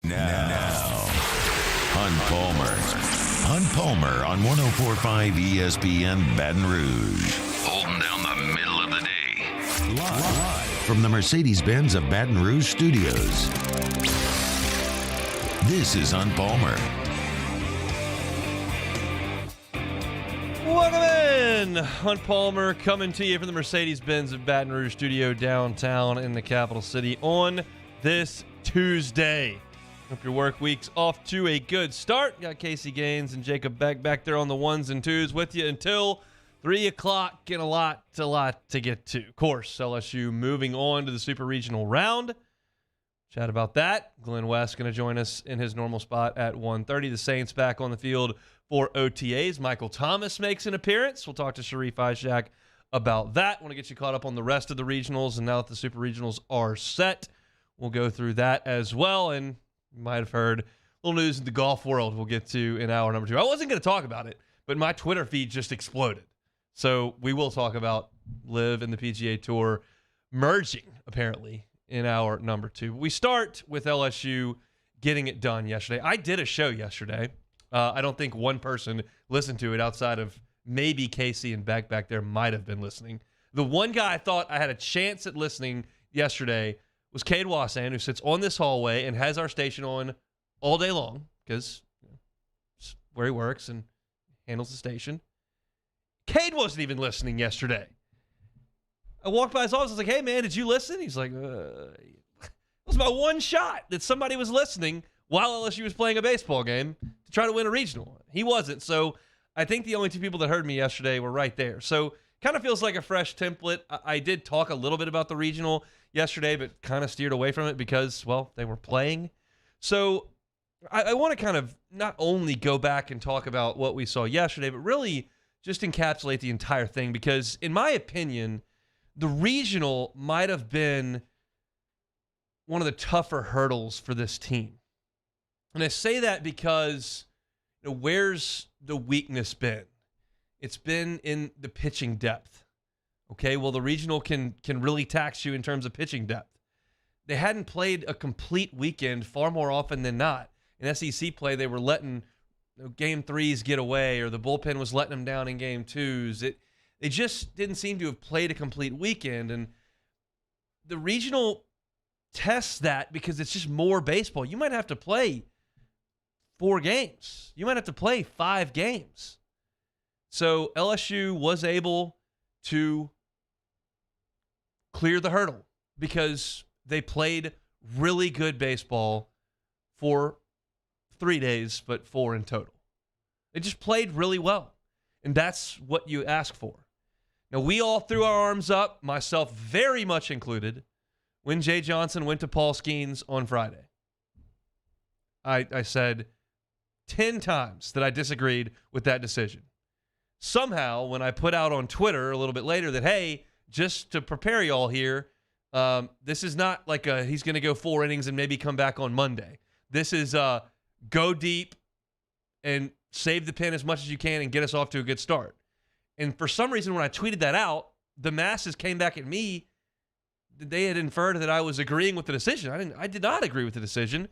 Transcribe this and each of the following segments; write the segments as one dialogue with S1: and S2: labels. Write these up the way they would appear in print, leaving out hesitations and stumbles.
S1: Now, Hunt Palmer on 104.5 ESPN Baton Rouge. Holding down the middle of the day. Live from the Mercedes-Benz of Baton Rouge studios. This is Hunt Palmer.
S2: Welcome in. Hunt Palmer coming to you from the Mercedes-Benz of Baton Rouge studio downtown in the capital city on this Tuesday. Hope your work week's off to a good start. Got Casey Gaines and Jacob Beck back there on the ones and twos with you until 3 o'clock and a lot to get to. Of course, LSU moving on to the Super Regional round. Chat about that. Glenn West going to join us in his normal spot at 1:30. The Saints back on the field for OTAs. Michael Thomas makes an appearance. We'll talk to Sharif Ishak about that. Want to get you caught up on the rest of the regionals, and now that the Super Regionals are set, we'll go through that as well. And you might have heard a little news in the golf world we'll get to in hour number 2. I wasn't going to talk about it, but my Twitter feed just exploded. So we will talk about LIV and the PGA Tour merging, apparently, in hour number 2. We start with LSU getting it done yesterday. I did a show yesterday. I don't think one person listened to it outside of maybe Casey and Beck back there might have been listening. The one guy I thought I had a chance at listening yesterday was Cade Wassan, who sits on this hallway and has our station on all day long because it's where he works and handles the station. Cade wasn't even listening yesterday. I walked by his office. I was like, hey, man, did you listen? He's like, it was my one shot that somebody was listening while LSU was playing a baseball game to try to win a regional. He wasn't. So I think the only two people that heard me yesterday were right there. So kind of feels like a fresh template. I did talk a little bit about the regional yesterday, but kind of steered away from it because, well, they were playing. So I want to kind of not only go back and talk about what we saw yesterday, but really just encapsulate the entire thing because, in my opinion, the regional might have been one of the tougher hurdles for this team. And I say that because, where's the weakness been? It's been in the pitching depth. Okay, well, the regional can really tax you in terms of pitching depth. They hadn't played a complete weekend far more often than not. In SEC play, they were letting game 3s get away, or the bullpen was letting them down in game 2s. They just didn't seem to have played a complete weekend, and the regional tests that because it's just more baseball. You might have to play 4 games. You might have to play 5 games. So LSU was able to clear the hurdle because they played really good baseball for 3 days, but 4 in total. They just played really well, and that's what you ask for. Now, we all threw our arms up, myself very much included, when Jay Johnson went to Paul Skeens on Friday. I said 10 times that I disagreed with that decision. Somehow, when I put out on Twitter a little bit later that, hey, just to prepare y'all here, this is not like he's going to go 4 innings and maybe come back on Monday. This is go deep and save the pen as much as you can and get us off to a good start. And for some reason, when I tweeted that out, the masses came back at me. They had inferred that I was agreeing with the decision. I did not agree with the decision,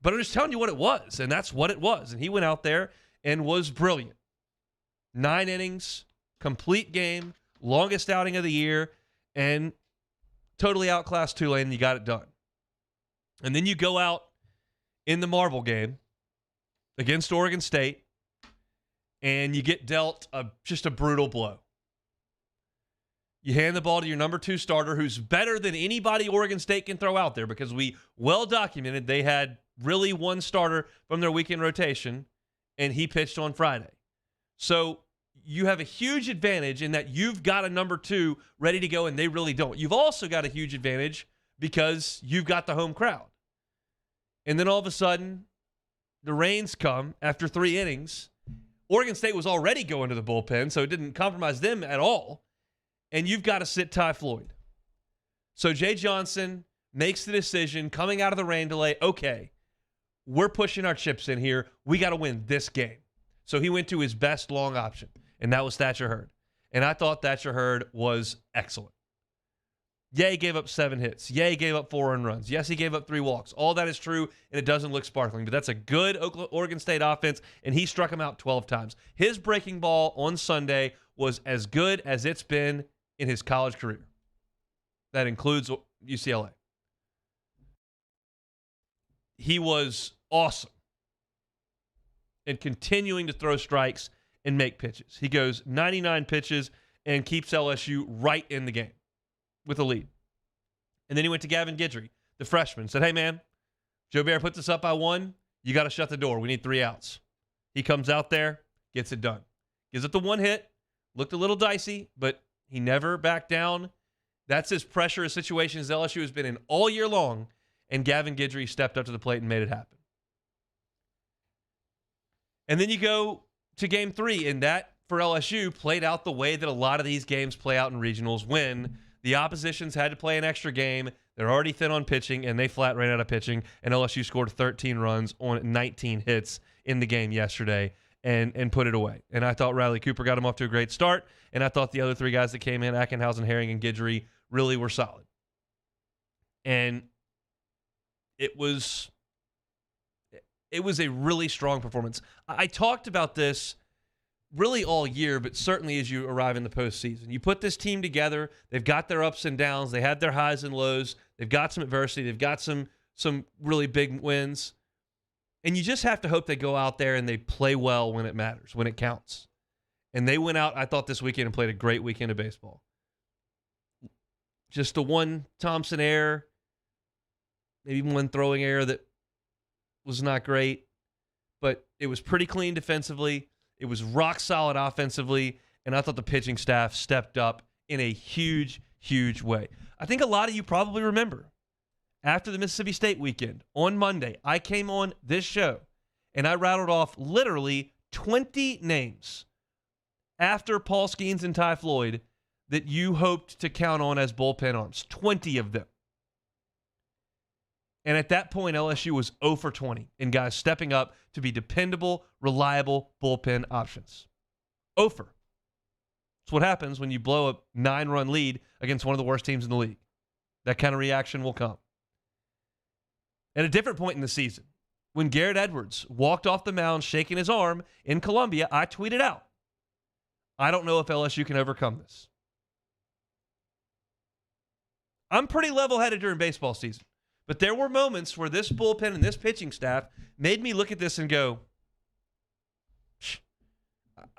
S2: but I'm just telling you what it was, and that's what it was. And he went out there and was brilliant. 9 innings, complete game, longest outing of the year, and totally outclassed Tulane, and you got it done. And then you go out in the marble game against Oregon State, and you get dealt just a brutal blow. You hand the ball to your number 2 starter, who's better than anybody Oregon State can throw out there because we well documented they had really one starter from their weekend rotation, and he pitched on Friday. So you have a huge advantage in that you've got a number 2 ready to go, and they really don't. You've also got a huge advantage because you've got the home crowd. And then all of a sudden, the rains come after 3 innings. Oregon State was already going to the bullpen, so it didn't compromise them at all. And you've got to sit Ty Floyd. So Jay Johnson makes the decision coming out of the rain delay, okay, we're pushing our chips in here. We got to win this game. So he went to his best long option, and that was Thatcher Hurd. And I thought Thatcher Hurd was excellent. Yeah, he gave up 7 hits. Yeah, he gave up 4 earned runs. Yes, he gave up 3 walks. All that is true, and it doesn't look sparkling. But that's a good Oregon State offense, and he struck him out 12 times. His breaking ball on Sunday was as good as it's been in his college career. That includes UCLA. He was awesome in continuing to throw strikes and make pitches. He goes 99 pitches and keeps LSU right in the game with a lead. And then he went to Gavin Guidry, the freshman, said, hey, man, Joe Bear puts us up by 1. You got to shut the door. We need 3 outs. He comes out there, gets it done. Gives it the 1 hit. Looked a little dicey, but he never backed down. That's as pressure a situation as LSU has been in all year long, and Gavin Guidry stepped up to the plate and made it happen. And then you go to Game 3, and that, for LSU, played out the way that a lot of these games play out in regionals when the oppositions had to play an extra game. They're already thin on pitching, and they flat ran out of pitching, and LSU scored 13 runs on 19 hits in the game yesterday and put it away. And I thought Riley Cooper got him off to a great start, and I thought the other 3 guys that came in, Ackenhausen, Herring, and Guidry, really were solid. And it was a really strong performance. I talked about this really all year, but certainly as you arrive in the postseason. You put this team together, they've got their ups and downs, they had their highs and lows, they've got some adversity, they've got some really big wins, and you just have to hope they go out there and they play well when it matters, when it counts. And they went out, I thought, this weekend and played a great weekend of baseball. Just the one Thompson error, maybe one throwing error that was not great, but it was pretty clean defensively. It was rock solid offensively, and I thought the pitching staff stepped up in a huge, huge way. I think a lot of you probably remember after the Mississippi State weekend on Monday, I came on this show and I rattled off literally 20 names after Paul Skeens and Ty Floyd that you hoped to count on as bullpen arms. 20 of them. And at that point, LSU was 0 for 20 in guys stepping up to be dependable, reliable bullpen options. 0 for. That's what happens when you blow a 9-run lead against one of the worst teams in the league. That kind of reaction will come. At a different point in the season, when Garrett Edwards walked off the mound shaking his arm in Columbia, I tweeted out, I don't know if LSU can overcome this. I'm pretty level-headed during baseball season. But there were moments where this bullpen and this pitching staff made me look at this and go,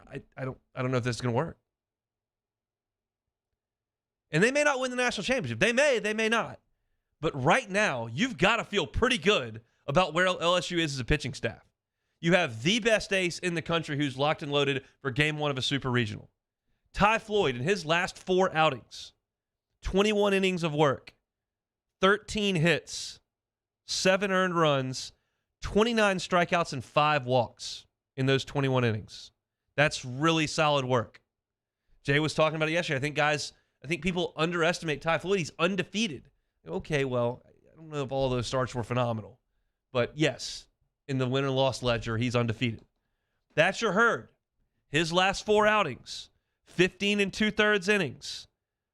S2: I don't know if this is going to work. And they may not win the national championship. They may not. But right now, you've got to feel pretty good about where LSU is as a pitching staff. You have the best ace in the country who's locked and loaded for game 1 of a super regional. Ty Floyd, in his last 4 outings, 21 innings of work, 13 hits, 7 earned runs, 29 strikeouts, and 5 walks in those 21 innings. That's really solid work. Jay was talking about it yesterday. I think people underestimate Ty Floyd. He's undefeated. Okay, well, I don't know if all those starts were phenomenal. But yes, in the win and loss ledger, he's undefeated. That's your herd. His last 4 outings, 15 2/3 innings,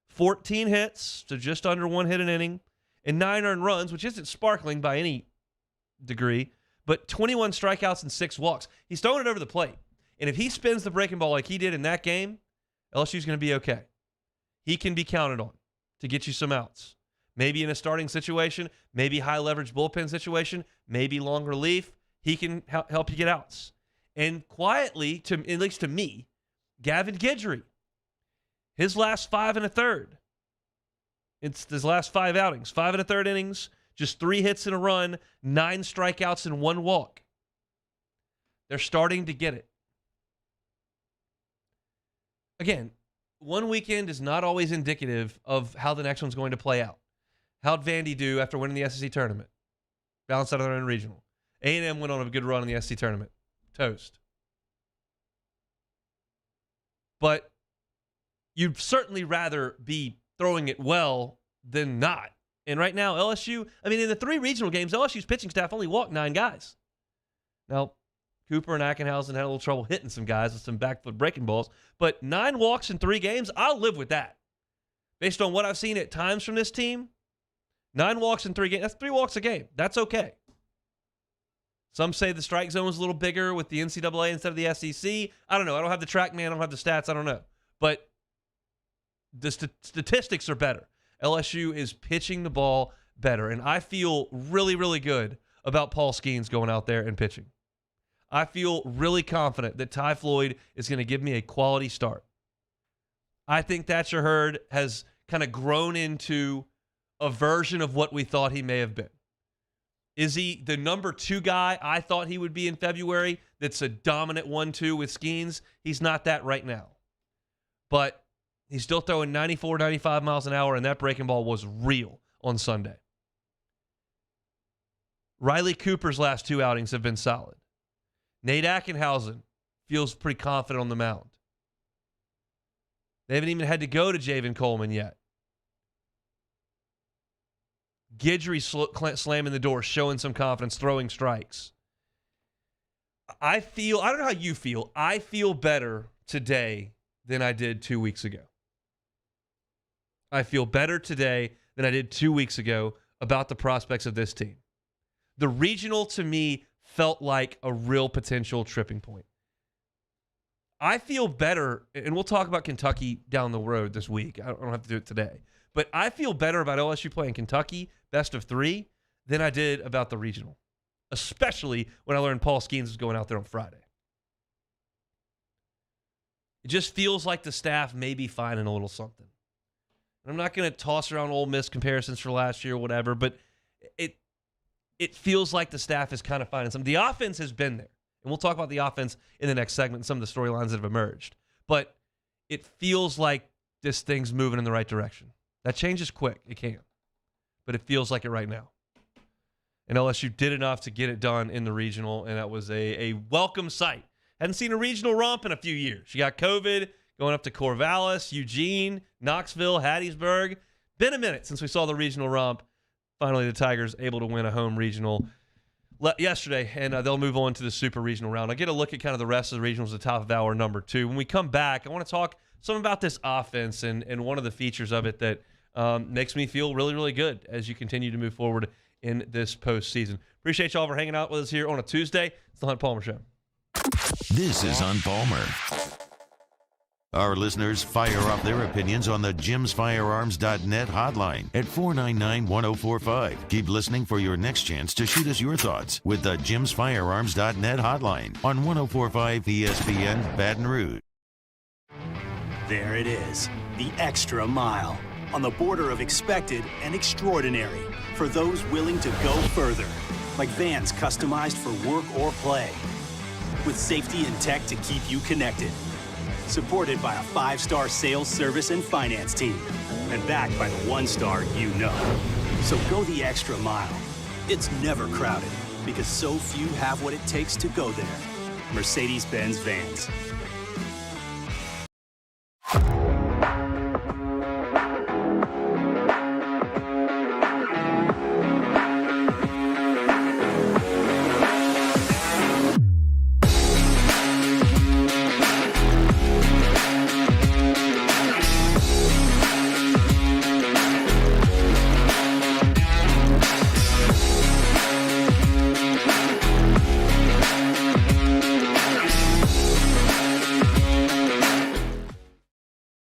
S2: 14 hits, so just under 1 hit an inning, and 9 earned runs, which isn't sparkling by any degree, but 21 strikeouts and 6 walks. He's throwing it over the plate. And if he spins the breaking ball like he did in that game, LSU's going to be okay. He can be counted on to get you some outs. Maybe in a starting situation, maybe high-leverage bullpen situation, maybe long relief. He can help you get outs. And quietly, at least to me, Gavin Guidry, his last 5 1/3. It's his last 5 outings. 5 1/3 innings, just 3 hits and a run, 9 strikeouts and 1 walk. They're starting to get it. Again, one weekend is not always indicative of how the next one's going to play out. How'd Vandy do after winning the SEC tournament? Balanced out of their own regional. A&M went on a good run in the SEC tournament. Toast. But you'd certainly rather be throwing it well than not. And right now, LSU, in the 3 regional games, LSU's pitching staff only walked 9 guys. Now, Cooper and Ackenhausen had a little trouble hitting some guys with some back foot breaking balls, but 9 walks in 3 games, I'll live with that. Based on what I've seen at times from this team, 9 walks in 3 games. That's 3 walks a game. That's okay. Some say the strike zone was a little bigger with the NCAA instead of the SEC. I don't know. I don't have the track man. I don't have the stats. I don't know. But the statistics are better. LSU is pitching the ball better. And I feel really, really good about Paul Skeens going out there and pitching. I feel really confident that Ty Floyd is going to give me a quality start. I think Thatcher Hurd has kind of grown into a version of what we thought he may have been. Is he the number 2 guy I thought he would be in February that's a dominant 1-2 with Skeens? He's not that right now. But he's still throwing 94, 95 miles an hour, and that breaking ball was real on Sunday. Riley Cooper's last 2 outings have been solid. Nate Ackenhausen feels pretty confident on the mound. They haven't even had to go to Javen Coleman yet. Guidry slamming the door, showing some confidence, throwing strikes. I don't know how you feel. I feel better today than I did 2 weeks ago. I feel better today than I did 2 weeks ago about the prospects of this team. The regional, to me, felt like a real potential tripping point. I feel better, and we'll talk about Kentucky down the road this week. I don't have to do it today. But I feel better about LSU playing Kentucky, best of 3, than I did about the regional, especially when I learned Paul Skeens was going out there on Friday. It just feels like the staff may be finding a little something. I'm not going to toss around Ole Miss comparisons for last year or whatever, but it feels like the staff is kind of finding something. The offense has been there, and we'll talk about the offense in the next segment and some of the storylines that have emerged. But it feels like this thing's moving in the right direction. That changes quick. It can. But it feels like it right now. And LSU did enough to get it done in the regional, and that was a welcome sight. Hadn't seen a regional romp in a few years. You got COVID going up to Corvallis, Eugene, Knoxville, Hattiesburg. Been a minute since we saw the regional romp. Finally, the Tigers able to win a home regional yesterday, and they'll move on to the super regional round. I'll get a look at kind of the rest of the regionals at the top of hour number 2. When we come back, I want to talk some about this offense and one of the features of it that makes me feel really, really good as you continue to move forward in this postseason. Appreciate y'all for hanging out with us here on a Tuesday. It's the Hunt Palmer Show.
S1: This is Hunt Palmer. Our listeners fire off their opinions on the jimsfirearms.net hotline at 499-1045. Keep listening for your next chance to shoot us your thoughts with the jimsfirearms.net hotline on 1045 ESPN Baton Rouge.
S3: There it is, the extra mile, on the border of expected and extraordinary for those willing to go further, like vans customized for work or play, with safety and tech to keep you connected. Supported by a 5-star sales, service, and finance team. And backed by the 1-star you know. So go the extra mile. It's never crowded because so few have what it takes to go there. Mercedes-Benz Vans.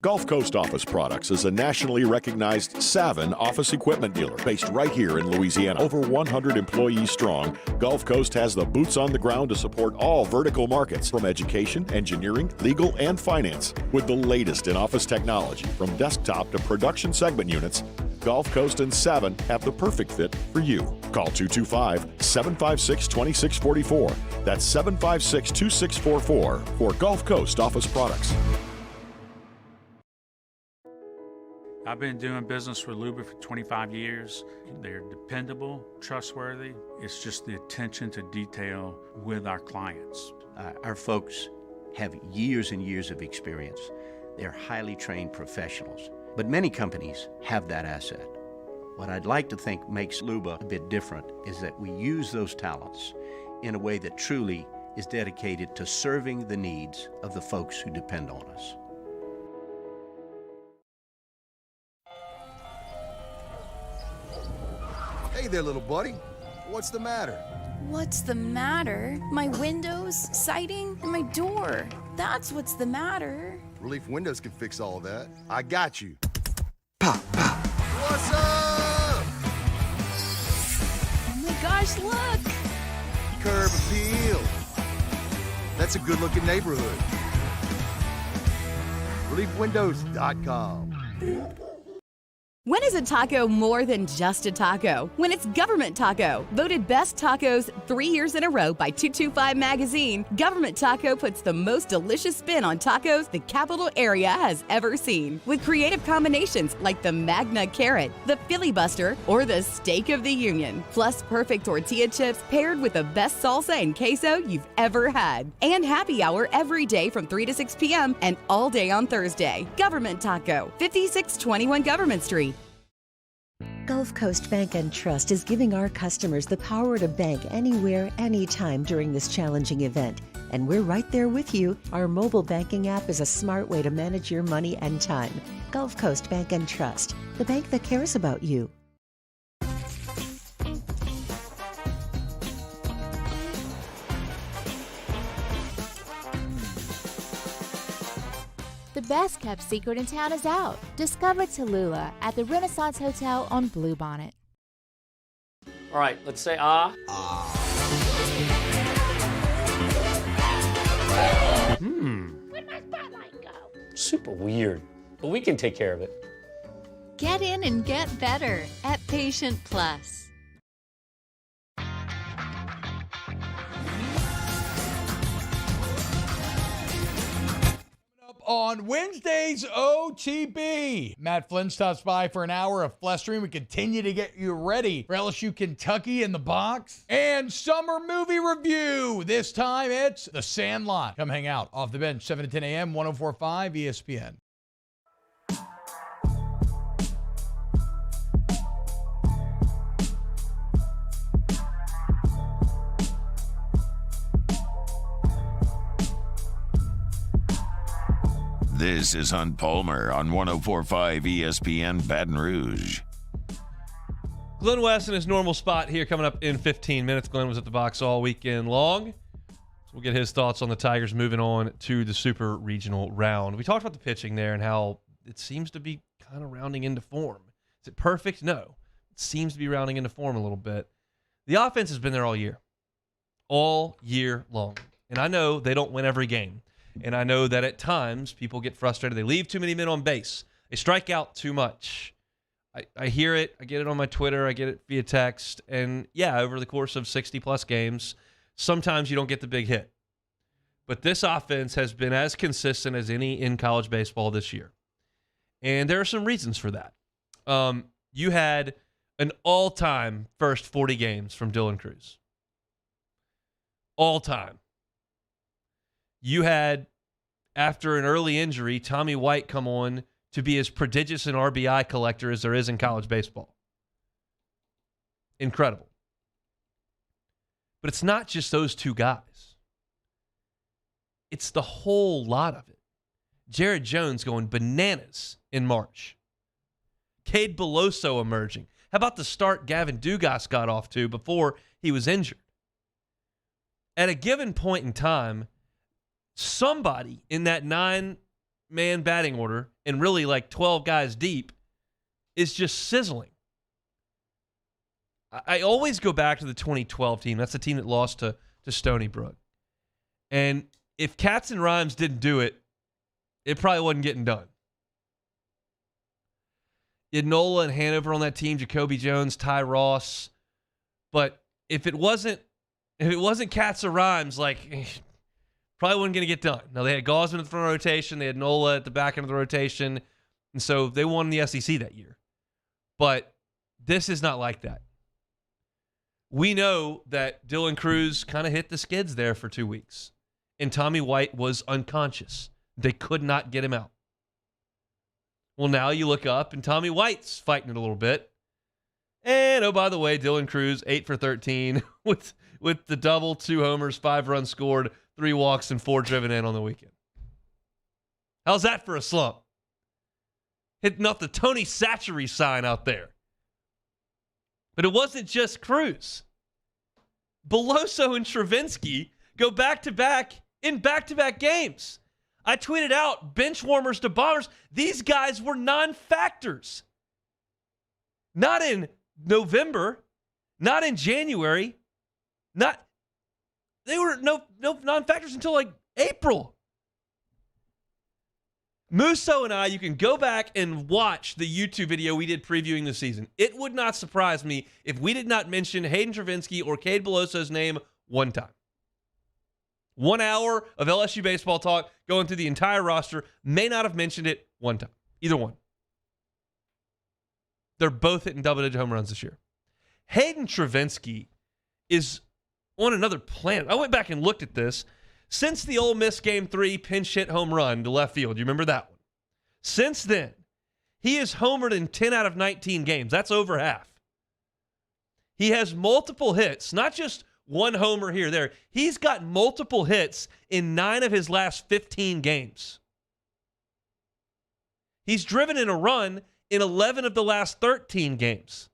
S4: Gulf Coast Office Products is a nationally recognized Savin office equipment dealer based right here in Louisiana. Over 100 employees strong, Gulf Coast has the boots on the ground to support all vertical markets from education, engineering, legal, and finance. With the latest in office technology from desktop to production segment units, Gulf Coast and Savin have the perfect fit for you. Call 225-756-2644. That's 756-2644 for Gulf Coast Office Products.
S5: I've been doing business with Luba for 25 years. They're dependable, trustworthy. It's just the attention to detail with our clients.
S6: Our folks have years and years of experience. They're highly trained professionals, but many companies have that asset. What I'd like to think makes Luba a bit different is that we use those talents in a way that truly is dedicated to serving the needs of the folks who depend on us.
S7: Hey there, little buddy. What's the matter?
S8: What's the matter? My windows, siding, and my door. That's what's the matter.
S7: Relief Windows can fix all of that. I got you. Pop, pop. What's up?
S8: Oh my gosh, look!
S7: Curb appeal. That's a good-looking neighborhood. ReliefWindows.com.
S9: When is a taco more than just a taco? When it's Government Taco. Voted best tacos 3 years in a row by 225 Magazine, Government Taco puts the most delicious spin on tacos the capital area has ever seen. With creative combinations like the Magna Carrot, the Filibuster, or the Steak of the Union. Plus perfect tortilla chips paired with the best salsa and queso you've ever had. And happy hour every day from 3 to 6 p.m. and all day on Thursday. Government Taco, 5621 Government Street.
S10: Gulf Coast Bank and Trust is giving our customers the power to bank anywhere, anytime during this challenging event. And we're right there with you. Our mobile banking app is a smart way to manage your money and time. Gulf Coast Bank and Trust, the bank that cares about you.
S11: The best kept secret in town is out. Discover Tallulah at the Renaissance Hotel on Bluebonnet.
S12: All right, let's say ah.
S11: Where'd my spotlight go?
S12: Super weird, but we can take care of it.
S13: Get in and get better at Patient Plus.
S14: On Wednesday's OTB, Matt Flynn stops by for an hour of flustering. We continue to get you ready for LSU Kentucky in the box and summer movie review. This time it's The Sandlot. Come hang out off the bench, 7 to 10 a.m., 104.5 ESPN.
S1: This is Hunt Palmer on 104.5 ESPN Baton Rouge.
S2: Glenn West in his normal spot here coming up in 15 minutes. Glenn was at the box all weekend long. So we'll get his thoughts on the Tigers moving on to the Super Regional round. We talked about the pitching there and how it seems to be kind of rounding into form. Is it perfect? No. It seems to be rounding into form a little bit. The offense has been there all year long. And I know they don't win every game. And I know that at times people get frustrated. They leave too many men on base. They strike out too much. I hear it. I get it on my Twitter. I get it via text. And yeah, over the course of 60-plus games, sometimes you don't get the big hit. But this offense has been as consistent as any in college baseball this year. And there are some reasons for that. You had an all-time first 40 games from Dylan Cruz. All-time. You had, after an early injury, Tommy White come on to be as prodigious an RBI collector as there is in college baseball. Incredible. But it's not just those two guys. It's the whole lot of it. Jared Jones going bananas in March. Cade Beloso emerging. How about the start Gavin Dugas got off to before he was injured? At a given point in time, somebody in that 9-man batting order, and really like 12 guys deep, is just sizzling. I always go back to the 2012 team. That's the team that lost to Stony Brook. And if Katz and Rhymes didn't do it, it probably wasn't getting done. You had Nola and Hanover on that team, Jacoby Jones, Ty Ross. But if it wasn't Katz or Rhymes, like, probably wasn't going to get done. Now, they had Gausman in the front rotation. They had Nola at the back end of the rotation. And so they won the SEC that year. But this is not like that. We know that Dylan Cruz kind of hit the skids there for 2 weeks. And Tommy White was unconscious. They could not get him out. Well, now you look up, and Tommy White's fighting it a little bit. And, oh, by the way, Dylan Cruz, 8 for 13 with the double, 2 homers, 5 runs scored, 3 walks, and 4 driven in on the weekend. How's that for a slump? Hitting off the Tony Satchery sign out there. But it wasn't just Cruz. Beloso and Travinski go back-to-back in back-to-back games. I tweeted out bench warmers to bombers. These guys were non-factors. Not in November, not in January, they were no non-factors until like April. Musso and I, you can go back and watch the YouTube video we did previewing the season. It would not surprise me if we did not mention Hayden Travinski or Cade Beloso's name one time. 1 hour of LSU baseball talk going through the entire roster, may not have mentioned it one time. Either one. They're both hitting double-digit home runs this year. Hayden Travinski is on another planet. I went back and looked at this. Since the Ole Miss Game 3 pinch hit home run to left field, you remember that one? Since then, he has homered in 10 out of 19 games. That's over half. He has multiple hits, not just one homer here or there. He's got multiple hits in 9 of his last 15 games. He's driven in a run in 11 of the last 13 games.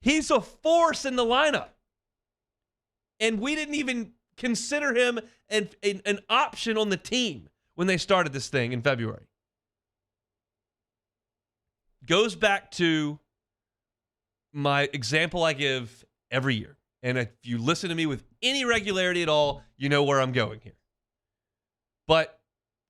S2: He's a force in the lineup. And we didn't even consider him an option on the team when they started this thing in February. Goes back to my example I give every year. And if you listen to me with any regularity at all, you know where I'm going here. But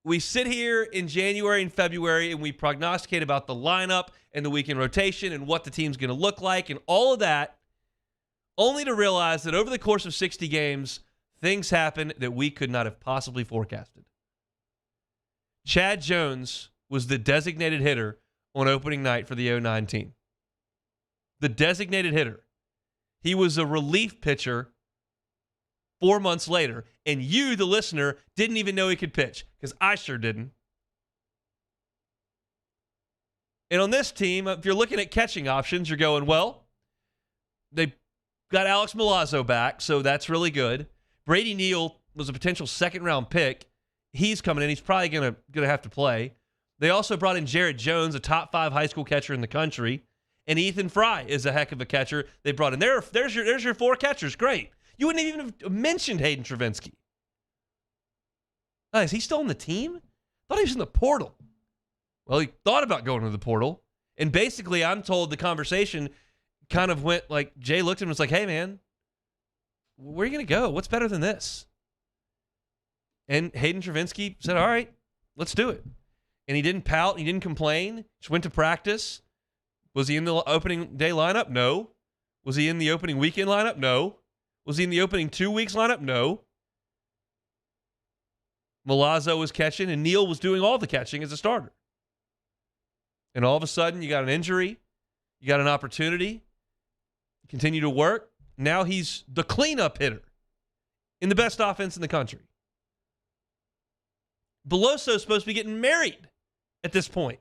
S2: we sit here in January and February and we prognosticate about the lineup and the weekend rotation and what the team's going to look like and all of that, only to realize that over the course of 60 games, things happen that we could not have possibly forecasted. Chad Jones was the designated hitter on opening night for the 09 team. The designated hitter. He was a relief pitcher 4 months later, and you, the listener, didn't even know he could pitch, because I sure didn't. And on this team, if you're looking at catching options, you're going, well, they got Alex Milazzo back, so that's really good. Brady Neal was a potential second-round pick. He's coming in. He's probably gonna have to play. They also brought in Jared Jones, a top 5 high school catcher in the country, and Ethan Fry is a heck of a catcher. They brought in there's your 4 catchers. Great. You wouldn't even have mentioned Hayden Travinski. Is he still on the team? I thought he was in the portal. Well, he thought about going to the portal, and basically, I'm told the conversation kind of went like Jay looked at him and was like, "Hey, man, where are you going to go? What's better than this?" And Hayden Travinski said, "All right, let's do it." And he didn't pout. He didn't complain. Just went to practice. Was he in the opening day lineup? No. Was he in the opening weekend lineup? No. Was he in the opening 2 weeks lineup? No. Milazzo was catching, and Neal was doing all the catching as a starter. And all of a sudden, you got an injury. You got an opportunity. Continue to work. Now he's the cleanup hitter in the best offense in the country. Belosso's supposed to be getting married at this point.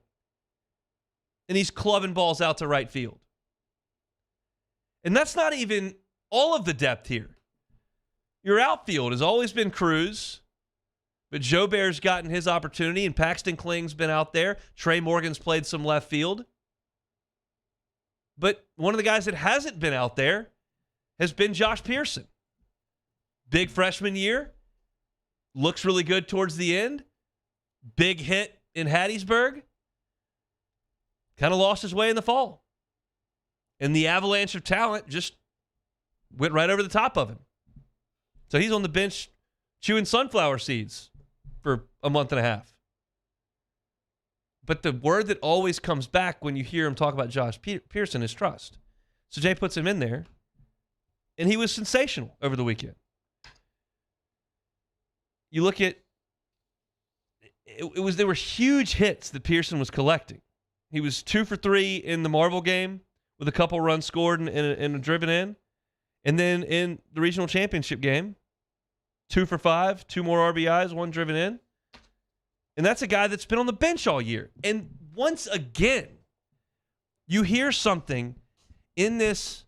S2: And he's clubbing balls out to right field. And that's not even all of the depth here. Your outfield has always been Cruz, but Joe Bear's gotten his opportunity, and Paxton Kling's been out there. Trey Morgan's played some left field. But one of the guys that hasn't been out there has been Josh Pearson. Big freshman year. Looks really good towards the end. Big hit in Hattiesburg. Kind of lost his way in the fall. And the avalanche of talent just went right over the top of him. So he's on the bench chewing sunflower seeds for a month and a half. But the word that always comes back when you hear him talk about Josh Pearson is trust. So Jay puts him in there, and he was sensational over the weekend. You look at there were huge hits that Pearson was collecting. He was 2 for 3 in the Marble game with a couple runs scored and a driven in. And then in the regional championship game, 2 for 5, 2 more RBIs, 1 driven in. And that's a guy that's been on the bench all year. And once again, you hear something in this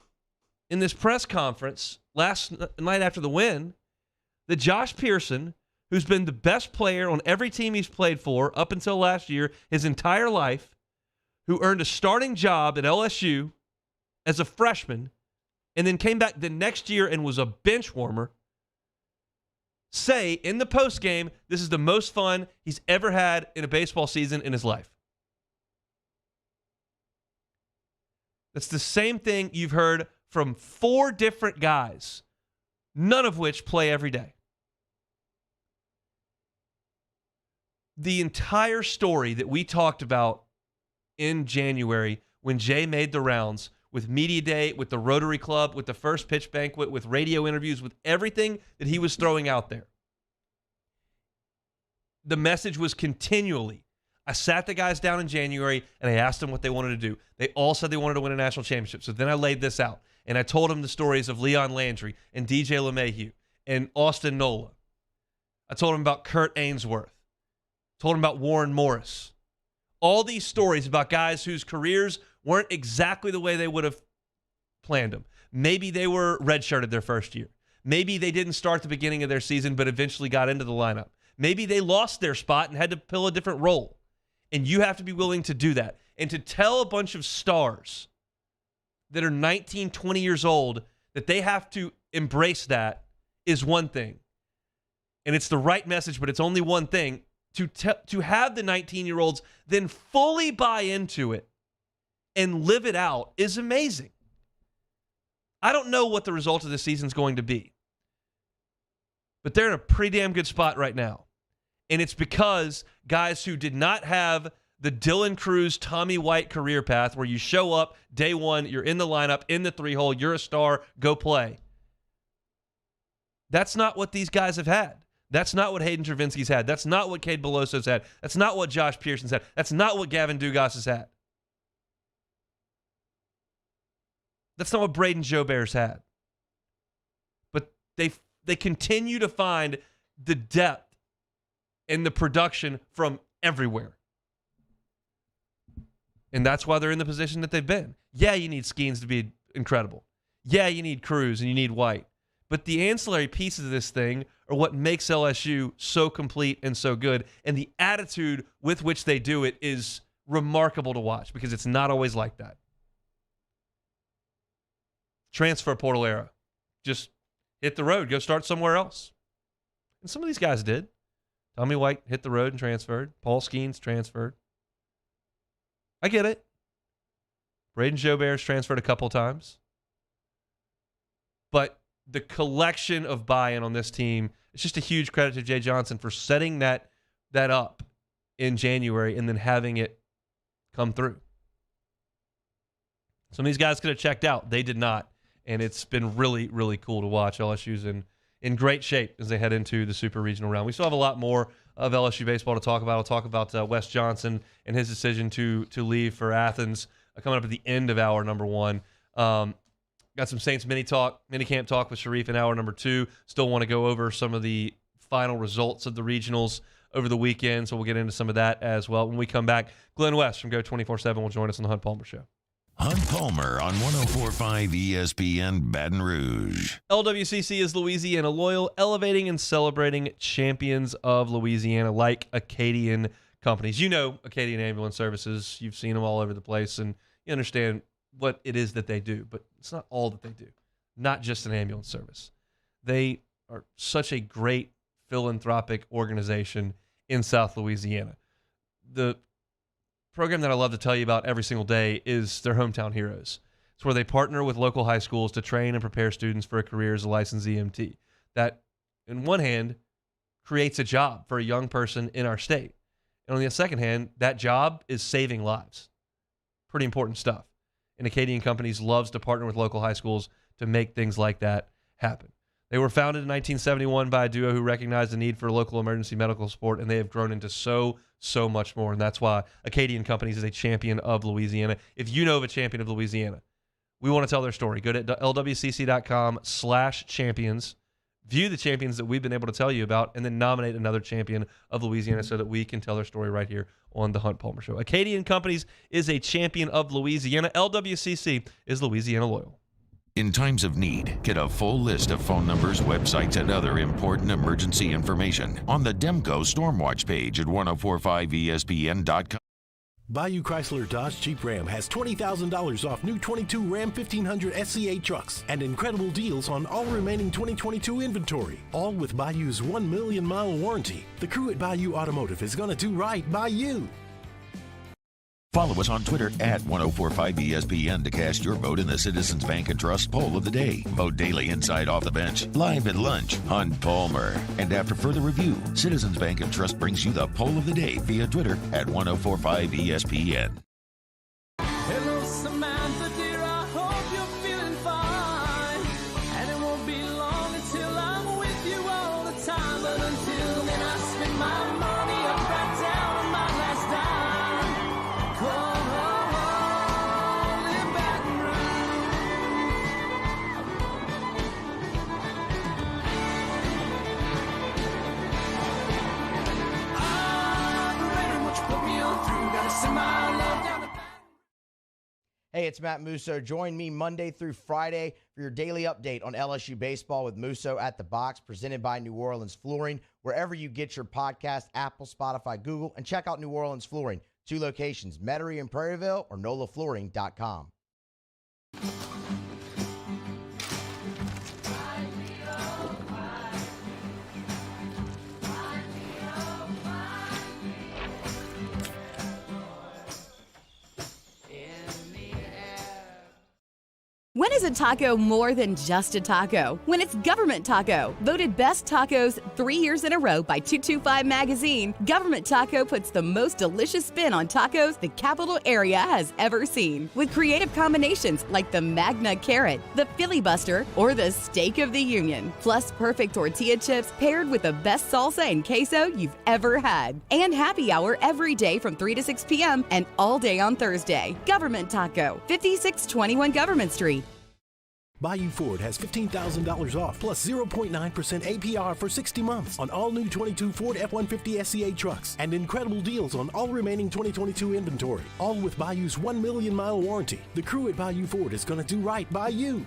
S2: press conference last night after the win that Josh Pearson, who's been the best player on every team he's played for up until last year, his entire life, who earned a starting job at LSU, as a freshman and then came back the next year and was a bench warmer, say in the postgame, this is the most fun he's ever had in a baseball season in his life. That's the same thing you've heard from 4 different guys, none of which play every day. The entire story that we talked about in January when Jay made the rounds with Media Day, with the Rotary Club, with the First Pitch Banquet, with radio interviews, with everything that he was throwing out there. The message was continually, I sat the guys down in January and I asked them what they wanted to do. They all said they wanted to win a national championship. So then I laid this out and I told them the stories of Leon Landry and DJ LeMahieu and Austin Nola. I told them about Kurt Ainsworth. Told them about Warren Morris. All these stories about guys whose careers weren't exactly the way they would have planned them. Maybe they were redshirted their first year. Maybe they didn't start the beginning of their season but eventually got into the lineup. Maybe they lost their spot and had to fill a different role. And you have to be willing to do that. And to tell a bunch of stars that are 19, 20 years old that they have to embrace that is one thing. And it's the right message, but it's only one thing. To have the 19-year-olds then fully buy into it and live it out is amazing. I don't know what the result of this season is going to be, but they're in a pretty damn good spot right now. And it's because guys who did not have the Dylan Cruz, Tommy White career path where you show up day one, you're in the lineup, in the 3-hole, you're a star, go play. That's not what these guys have had. That's not what Hayden Travinski's had. That's not what Cade Beloso's had. That's not what Josh Pearson's had. That's not what Gavin Dugas has had. That's not what Braden Jobear's had. But they continue to find the depth and the production from everywhere. And that's why they're in the position that they've been. Yeah, you need Skeens to be incredible. Yeah, you need Cruz and you need White. But the ancillary pieces of this thing are what makes LSU so complete and so good. And the attitude with which they do it is remarkable to watch because it's not always like that. Transfer portal era. Just hit the road. Go start somewhere else. And some of these guys did. Tommy White hit the road and transferred. Paul Skeens transferred. I get it. Braden Jobear's transferred a couple times. But the collection of buy-in on this team, it's just a huge credit to Jay Johnson for setting that up in January and then having it come through. Some of these guys could have checked out. They did not. And it's been really, really cool to watch. LSU's in great shape as they head into the Super Regional round. We still have a lot more of LSU baseball to talk about. I'll talk about Wes Johnson and his decision to leave for Athens coming up at the end of hour number 1. Got some Saints mini camp talk with Sharif in hour number 2. Still want to go over some of the final results of the regionals over the weekend, so we'll get into some of that as well. When we come back, Glenn West from Go 24/7 will join us on the Hunt Palmer Show.
S1: Hunt Palmer on 104.5 ESPN Baton Rouge.
S2: LWCC is Louisiana Loyal, elevating and celebrating champions of Louisiana like Acadian companies. You know Acadian Ambulance Services. You've seen them all over the place, and you understand what it is that they do, but it's not all that they do. Not just an ambulance service. They are such a great philanthropic organization in South Louisiana. The program that I love to tell you about every single day is their Hometown Heroes. It's where they partner with local high schools to train and prepare students for a career as a licensed EMT. That, in one hand, creates a job for a young person in our state. And on the second hand, that job is saving lives. Pretty important stuff. And Acadian Companies loves to partner with local high schools to make things like that happen. They were founded in 1971 by a duo who recognized the need for local emergency medical support, and they have grown into so much more. And that's why Acadian Companies is a champion of Louisiana. If you know of a champion of Louisiana, we want to tell their story. Go to lwcc.com/champions. View the champions that we've been able to tell you about, and then nominate another champion of Louisiana so that we can tell their story right here on the Hunt Palmer Show. Acadian Companies is a champion of Louisiana. LWCC is Louisiana Loyal.
S1: In times of need, get a full list of phone numbers, websites, and other important emergency information on the Demco Stormwatch page at 1045ESPN.com.
S15: Bayou Chrysler Dodge Jeep Ram has $20,000 off new 22 Ram 1500 SCA trucks and incredible deals on all remaining 2022 inventory. All with Bayou's 1 million mile warranty. The crew at Bayou Automotive is going to do right by you.
S1: Follow us on Twitter at 1045ESPN to cast your vote in the Citizens Bank and Trust Poll of the Day. Vote daily inside Off the Bench, live at lunch, on Palmer. And after further review, Citizens Bank and Trust brings you the Poll of the Day via Twitter at 1045ESPN.
S16: Hello, Samantha, dear, I hope you're feeling fine. And it won't be long until I'm with you all the time. But until then, I spend my money up right down on my last dime. Come home in Baton Rouge. I'm ready, what you put me on through. Gotta send my love down the
S17: Hey, it's Matt Musso. Join me Monday through Friday for your daily update on LSU baseball with Musso at the Box, presented by New Orleans Flooring, wherever you get your podcast, Apple, Spotify, Google, and check out New Orleans Flooring. 2 locations, Metairie and Prairieville, or NOLAFlooring.com.
S9: When is a taco more than just a taco? When it's Government Taco. Voted best tacos 3 years in a row by 225 Magazine, Government Taco puts the most delicious spin on tacos the capital area has ever seen. With creative combinations like the Magna Carrot, the Filibuster, or the Steak of the Union. Plus perfect tortilla chips paired with the best salsa and queso you've ever had. And happy hour every day from 3 to 6 p.m. and all day on Thursday. Government Taco, 5621 Government Street.
S15: Bayou Ford has $15,000 off plus 0.9% APR for 60 months on all new 22 Ford F-150 SCA trucks and incredible deals on all remaining 2022 inventory. All with Bayou's 1 million mile warranty. The crew at Bayou Ford is going to do right by you.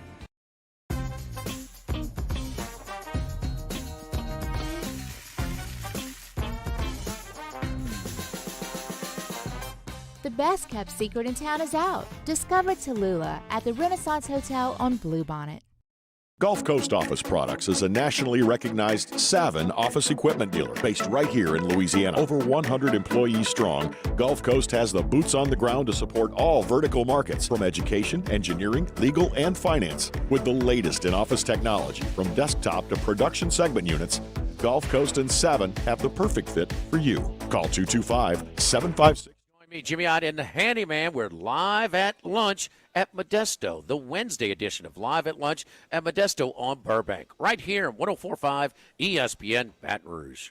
S11: The best kept secret in town is out. Discover Tallulah at the Renaissance Hotel on Bluebonnet.
S4: Gulf Coast Office Products is a nationally recognized Savin office equipment dealer based right here in Louisiana. Over 100 employees strong, Gulf Coast has the boots on the ground to support all vertical markets from education, engineering, legal, and finance. With the latest in office technology from desktop to production segment units, Gulf Coast and Savin have the perfect fit for you. Call 225-756.
S18: Jimmy Ott and the Handyman. We're live at lunch at Modesto, the Wednesday edition of Live at Lunch at Modesto on Burbank, right here on 104.5 ESPN Baton Rouge.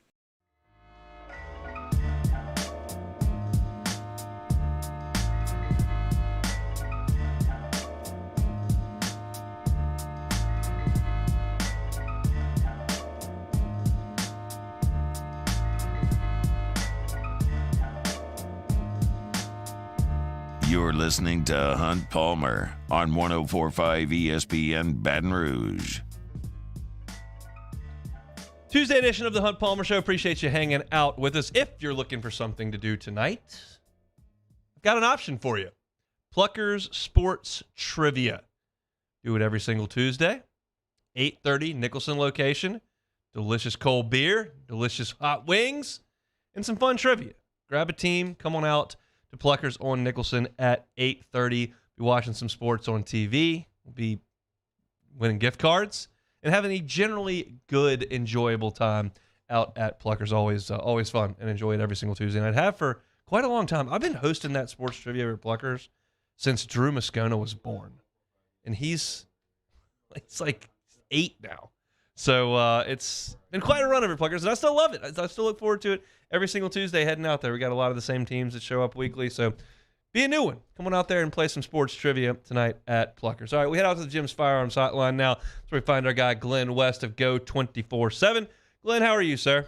S1: You're listening to Hunt Palmer on 104.5 ESPN Baton Rouge.
S2: Tuesday edition of the Hunt Palmer Show. Appreciate you hanging out with us. If you're looking for something to do tonight, I've got an option for you. Pluckers Sports Trivia. Do it every single Tuesday. 8:30, Nicholson location. Delicious cold beer, delicious hot wings, and some fun trivia. Grab a team, come on out to Pluckers on Nicholson at 8:30. Be watching some sports on TV. We'll be winning gift cards and having a generally good, enjoyable time out at Pluckers. Always fun and enjoy it every single Tuesday night. Have for quite a long time. I've been hosting that sports trivia at Pluckers since Drew Moscona was born, and he's like 8 now. So it's been quite a run over Pluckers, and I still love it. I still look forward to it every single Tuesday heading out there. We got a lot of the same teams that show up weekly, so be a new one. Come on out there and play some sports trivia tonight at Pluckers. All right, we head out to the Jim's Firearms Hotline now. That's where we find our guy Glenn West of Go 24/7. Glenn, how are you, sir?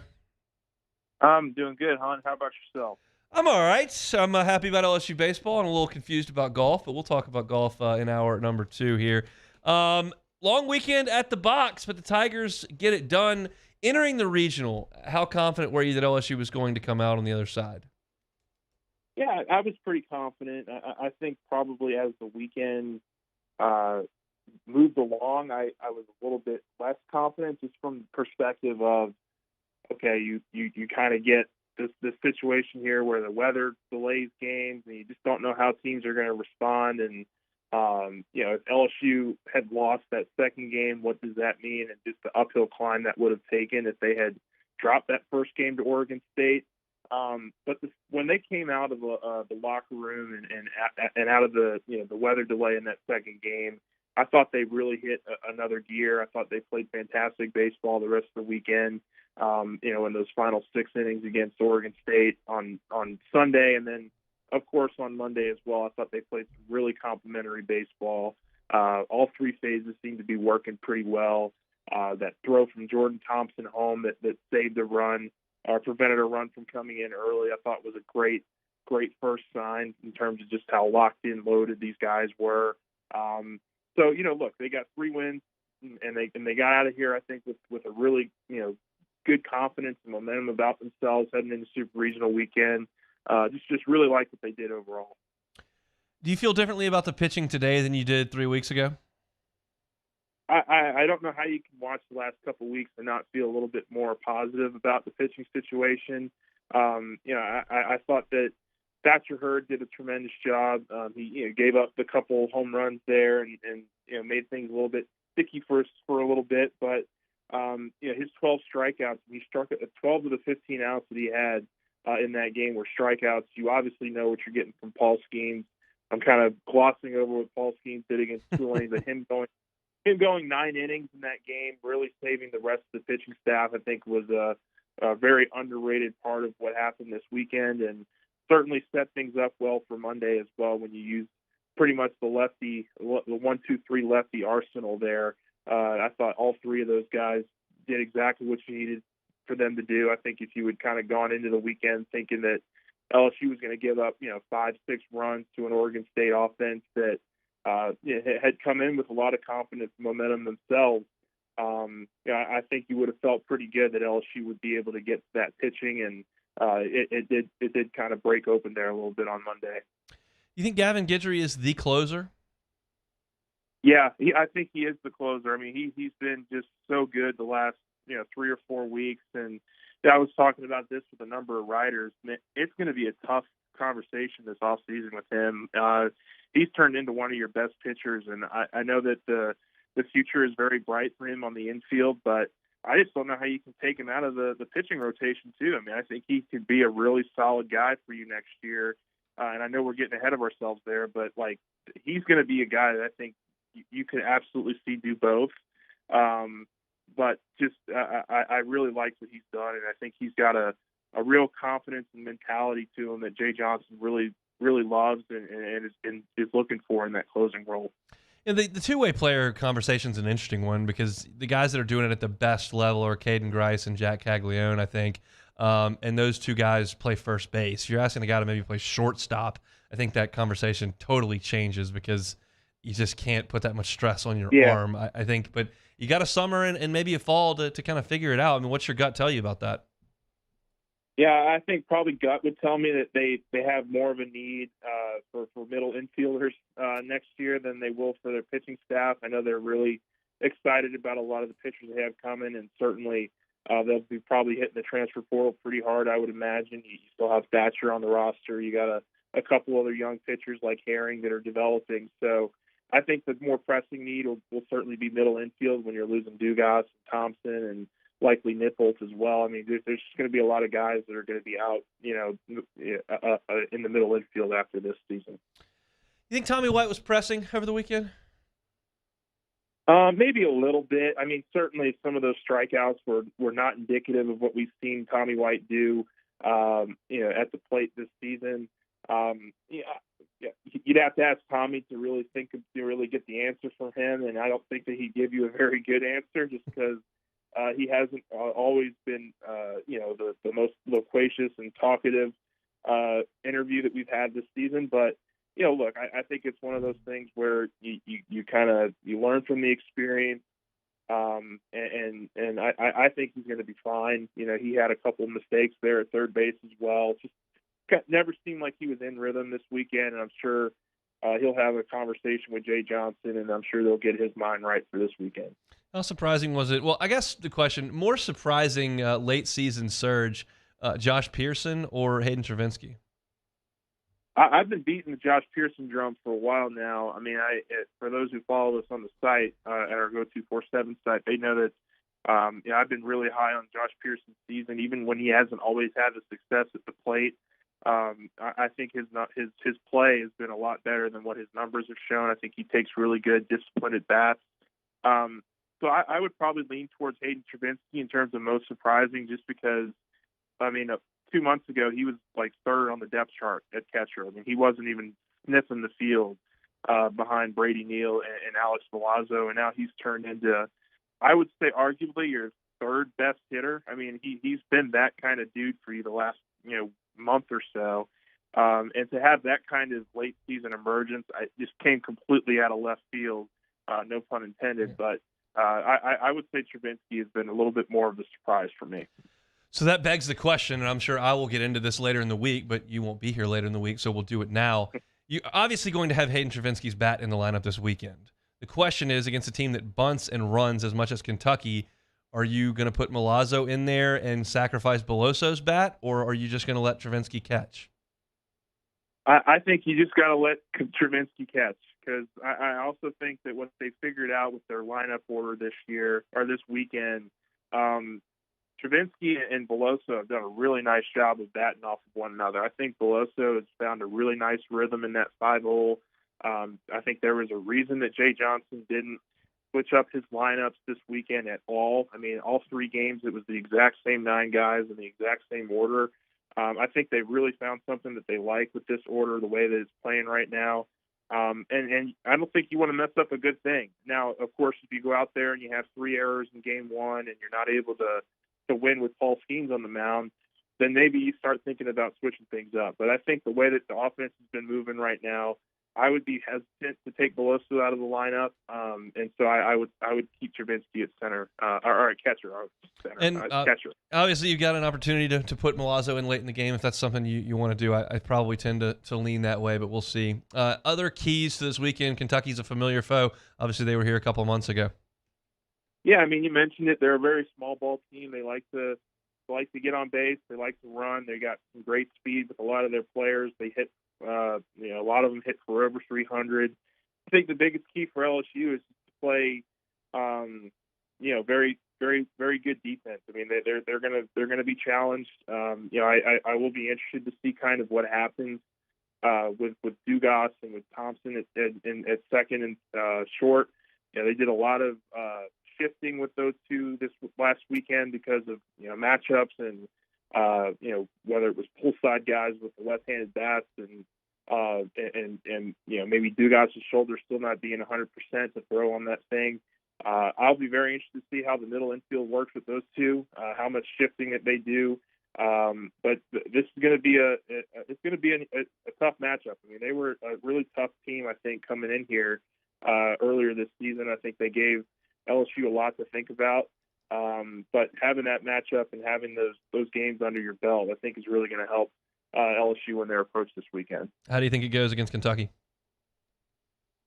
S19: I'm doing good, hon. How about yourself?
S2: I'm all right. I'm happy about LSU baseball and a little confused about golf, but we'll talk about golf in hour number 2 here. Long weekend at the Box, but the Tigers get it done. Entering the regional, how confident were you that LSU was going to come out on the other side?
S19: Yeah, I was pretty confident. I think probably as the weekend moved along, I was a little bit less confident, just from the perspective of, okay, you kind of get this situation here where the weather delays games, and you just don't know how teams are going to respond. And if LSU had lost that second game, what does that mean? And just the uphill climb that would have taken if they had dropped that first game to Oregon State. But when they came out of the locker room and out of the weather delay in that second game, I thought they really hit another gear. I thought they played fantastic baseball the rest of the weekend. In those final 6 innings against Oregon State on Sunday, and then of course on Monday as well. I thought they played some really complimentary baseball. All 3 phases seemed to be working pretty well. That throw from Jordan Thompson home that saved a run, or prevented a run from coming in early, I thought was a great first sign in terms of just how locked in, loaded these guys were. So look, they got 3 wins, and they got out of here, I think, with a really good confidence and momentum about themselves heading into Super Regional weekend. Just really like what they did overall.
S2: Do you feel differently about the pitching today than you did 3 weeks ago?
S19: I don't know how you can watch the last couple of weeks and not feel a little bit more positive about the pitching situation. I thought that Thatcher Hurd did a tremendous job. He gave up the couple home runs there and made things a little bit sticky for a little bit, but his 12 strikeouts, he struck at 12 of the 15 outs that he had in that game were strikeouts. You obviously know what you're getting from Paul Skeens. I'm kind of glossing over what Paul Skeens did against Tulane, but him going 9 innings in that game, really saving the rest of the pitching staff, I think was a very underrated part of what happened this weekend, and certainly set things up well for Monday as well when you use pretty much the 1-2-3 lefty arsenal there. I thought all 3 of those guys did exactly what you needed for them to do. I think if you had kind of gone into the weekend thinking that LSU was going to give up, 5-6 runs to an Oregon State offense that had come in with a lot of confidence and momentum themselves, I think you would have felt pretty good that LSU would be able to get that pitching, and it did kind of break open there a little bit on Monday.
S2: You think Gavin Guidry is the closer?
S19: Yeah, I think he is the closer. I mean, he's been just so good the last 3 or 4 weeks, and I was talking about this with a number of writers. It's going to be a tough conversation this offseason with him. He's turned into one of your best pitchers, and I know that the future is very bright for him on the infield, but I just don't know how you can take him out of the pitching rotation too. I mean, I think he could be a really solid guy for you next year, and I know we're getting ahead of ourselves there, but he's going to be a guy that I think you could absolutely see do both. But just I really like what he's done, and I think he's got a real confidence and mentality to him that Jay Johnson really loves and is looking for in that closing role.
S2: And the two-way player conversation is an interesting one because the guys that are doing it at the best level are Caden Grice and Jack Caglione, I think. And those 2 guys play first base. If you're asking a guy to maybe play shortstop, I think that conversation totally changes because you just can't put that much stress on your arm, I think. But you got a summer and maybe a fall to kind of figure it out. I mean, what's your gut tell you about that?
S19: Yeah, I think probably gut would tell me that they have more of a need for middle infielders next year than they will for their pitching staff. I know they're really excited about a lot of the pitchers they have coming, and certainly they'll be probably hitting the transfer portal pretty hard, I would imagine. You still have Thatcher on the roster. You got a couple other young pitchers like Herring that are developing. So I think the more pressing need will certainly be middle infield when you're losing Dugas, Thompson, and likely Nippolt as well. I mean, there's just going to be a lot of guys that are going to be out, in the middle infield after this season.
S2: You think Tommy White was pressing over the weekend?
S19: Maybe a little bit. I mean, certainly some of those strikeouts were not indicative of what we've seen Tommy White do, at the plate this season. You'd have to ask Tommy to really get the answer from him, and I don't think that he'd give you a very good answer just because he hasn't always been, the most loquacious and talkative interview that we've had this season. But, look, I think it's one of those things where you kind of learn from the experience, and I think he's going to be fine. He had a couple of mistakes there at third base as well. Just never seemed like he was in rhythm this weekend, and I'm sure he'll have a conversation with Jay Johnson, and I'm sure they'll get his mind right for this weekend.
S2: How surprising was it? Well, I guess the question, more surprising late season surge, Josh Pearson or Hayden Travinski?
S19: I've been beating the Josh Pearson drum for a while now. I mean, for those who follow us on the site, at our Go247 site, they know that I've been really high on Josh Pearson's season, even when he hasn't always had the success at the plate. I think his play has been a lot better than what his numbers have shown. I think he takes really good, disciplined at bats. So I would probably lean towards Hayden Travinski in terms of most surprising, just because, I mean, 2 months ago he was like third on the depth chart at catcher. I mean, he wasn't even sniffing the field behind Brady Neal and Alex Milazzo, and now he's turned into, I would say, arguably your third best hitter. I mean, he's been that kind of dude for you the last month or so. And to have that kind of late season emergence, I just came completely out of left field, no pun intended. But I would say Travinski has been a little bit more of a surprise for me.
S2: So that begs the question, and I'm sure I will get into this later in the week, but you won't be here later in the week, so we'll do it now. You're obviously going to have Hayden Travinski's bat in the lineup this weekend. The question is, against a team that bunts and runs as much as Kentucky, are you going to put Milazzo in there and sacrifice Belosso's bat, or are you just going to let Travinski catch?
S19: I think you just got to let Travinski catch, because I also think that what they figured out with their lineup order this year or this weekend, Travinski and Beloso have done a really nice job of batting off of one another. I think Beloso has found a really nice rhythm in that 5-hole. I think there was a reason that Jay Johnson didn't switch up his lineups this weekend at all. I mean, all 3 games, it was the exact same 9 guys in the exact same order. I think they really found something that they like with this order, the way that it's playing right now. And I don't think you want to mess up a good thing. Now, of course, if you go out there and you have 3 errors in game 1 and you're not able to win with Paul Skeens on the mound, then maybe you start thinking about switching things up. But I think the way that the offense has been moving right now, I would be hesitant to take Beloso out of the lineup, and so I would keep Travinski at center or at catcher. Catcher.
S2: Obviously, you've got an opportunity to put Milazzo in late in the game if that's something you want to do. I probably tend to lean that way, but we'll see. Other keys to this weekend: Kentucky's a familiar foe. Obviously, they were here a couple of months ago.
S19: Yeah, I mean, you mentioned it. They're a very small ball team. They like to get on base. They like to run. They got some great speed with a lot of their players. They hit. A lot of them hit for over 300. I think the biggest key for LSU is to play, very, very, very good defense. I mean, they're gonna be challenged. I will be interested to see kind of what happens with Dugas and with Thompson at second and short. They did a lot of shifting with those two this last weekend because of matchups and whether it was pull side guys with the left-handed bats and maybe Dugas' shoulder still not being 100% to throw on that thing. I'll be very interested to see how the middle infield works with those two, how much shifting that they do. But this is going to be a tough matchup. I mean, they were a really tough team, I think, coming in here earlier this season. I think they gave LSU a lot to think about. But having that matchup and having those games under your belt, I think, is really going to help LSU in their approach this weekend.
S2: How do you think it goes against Kentucky?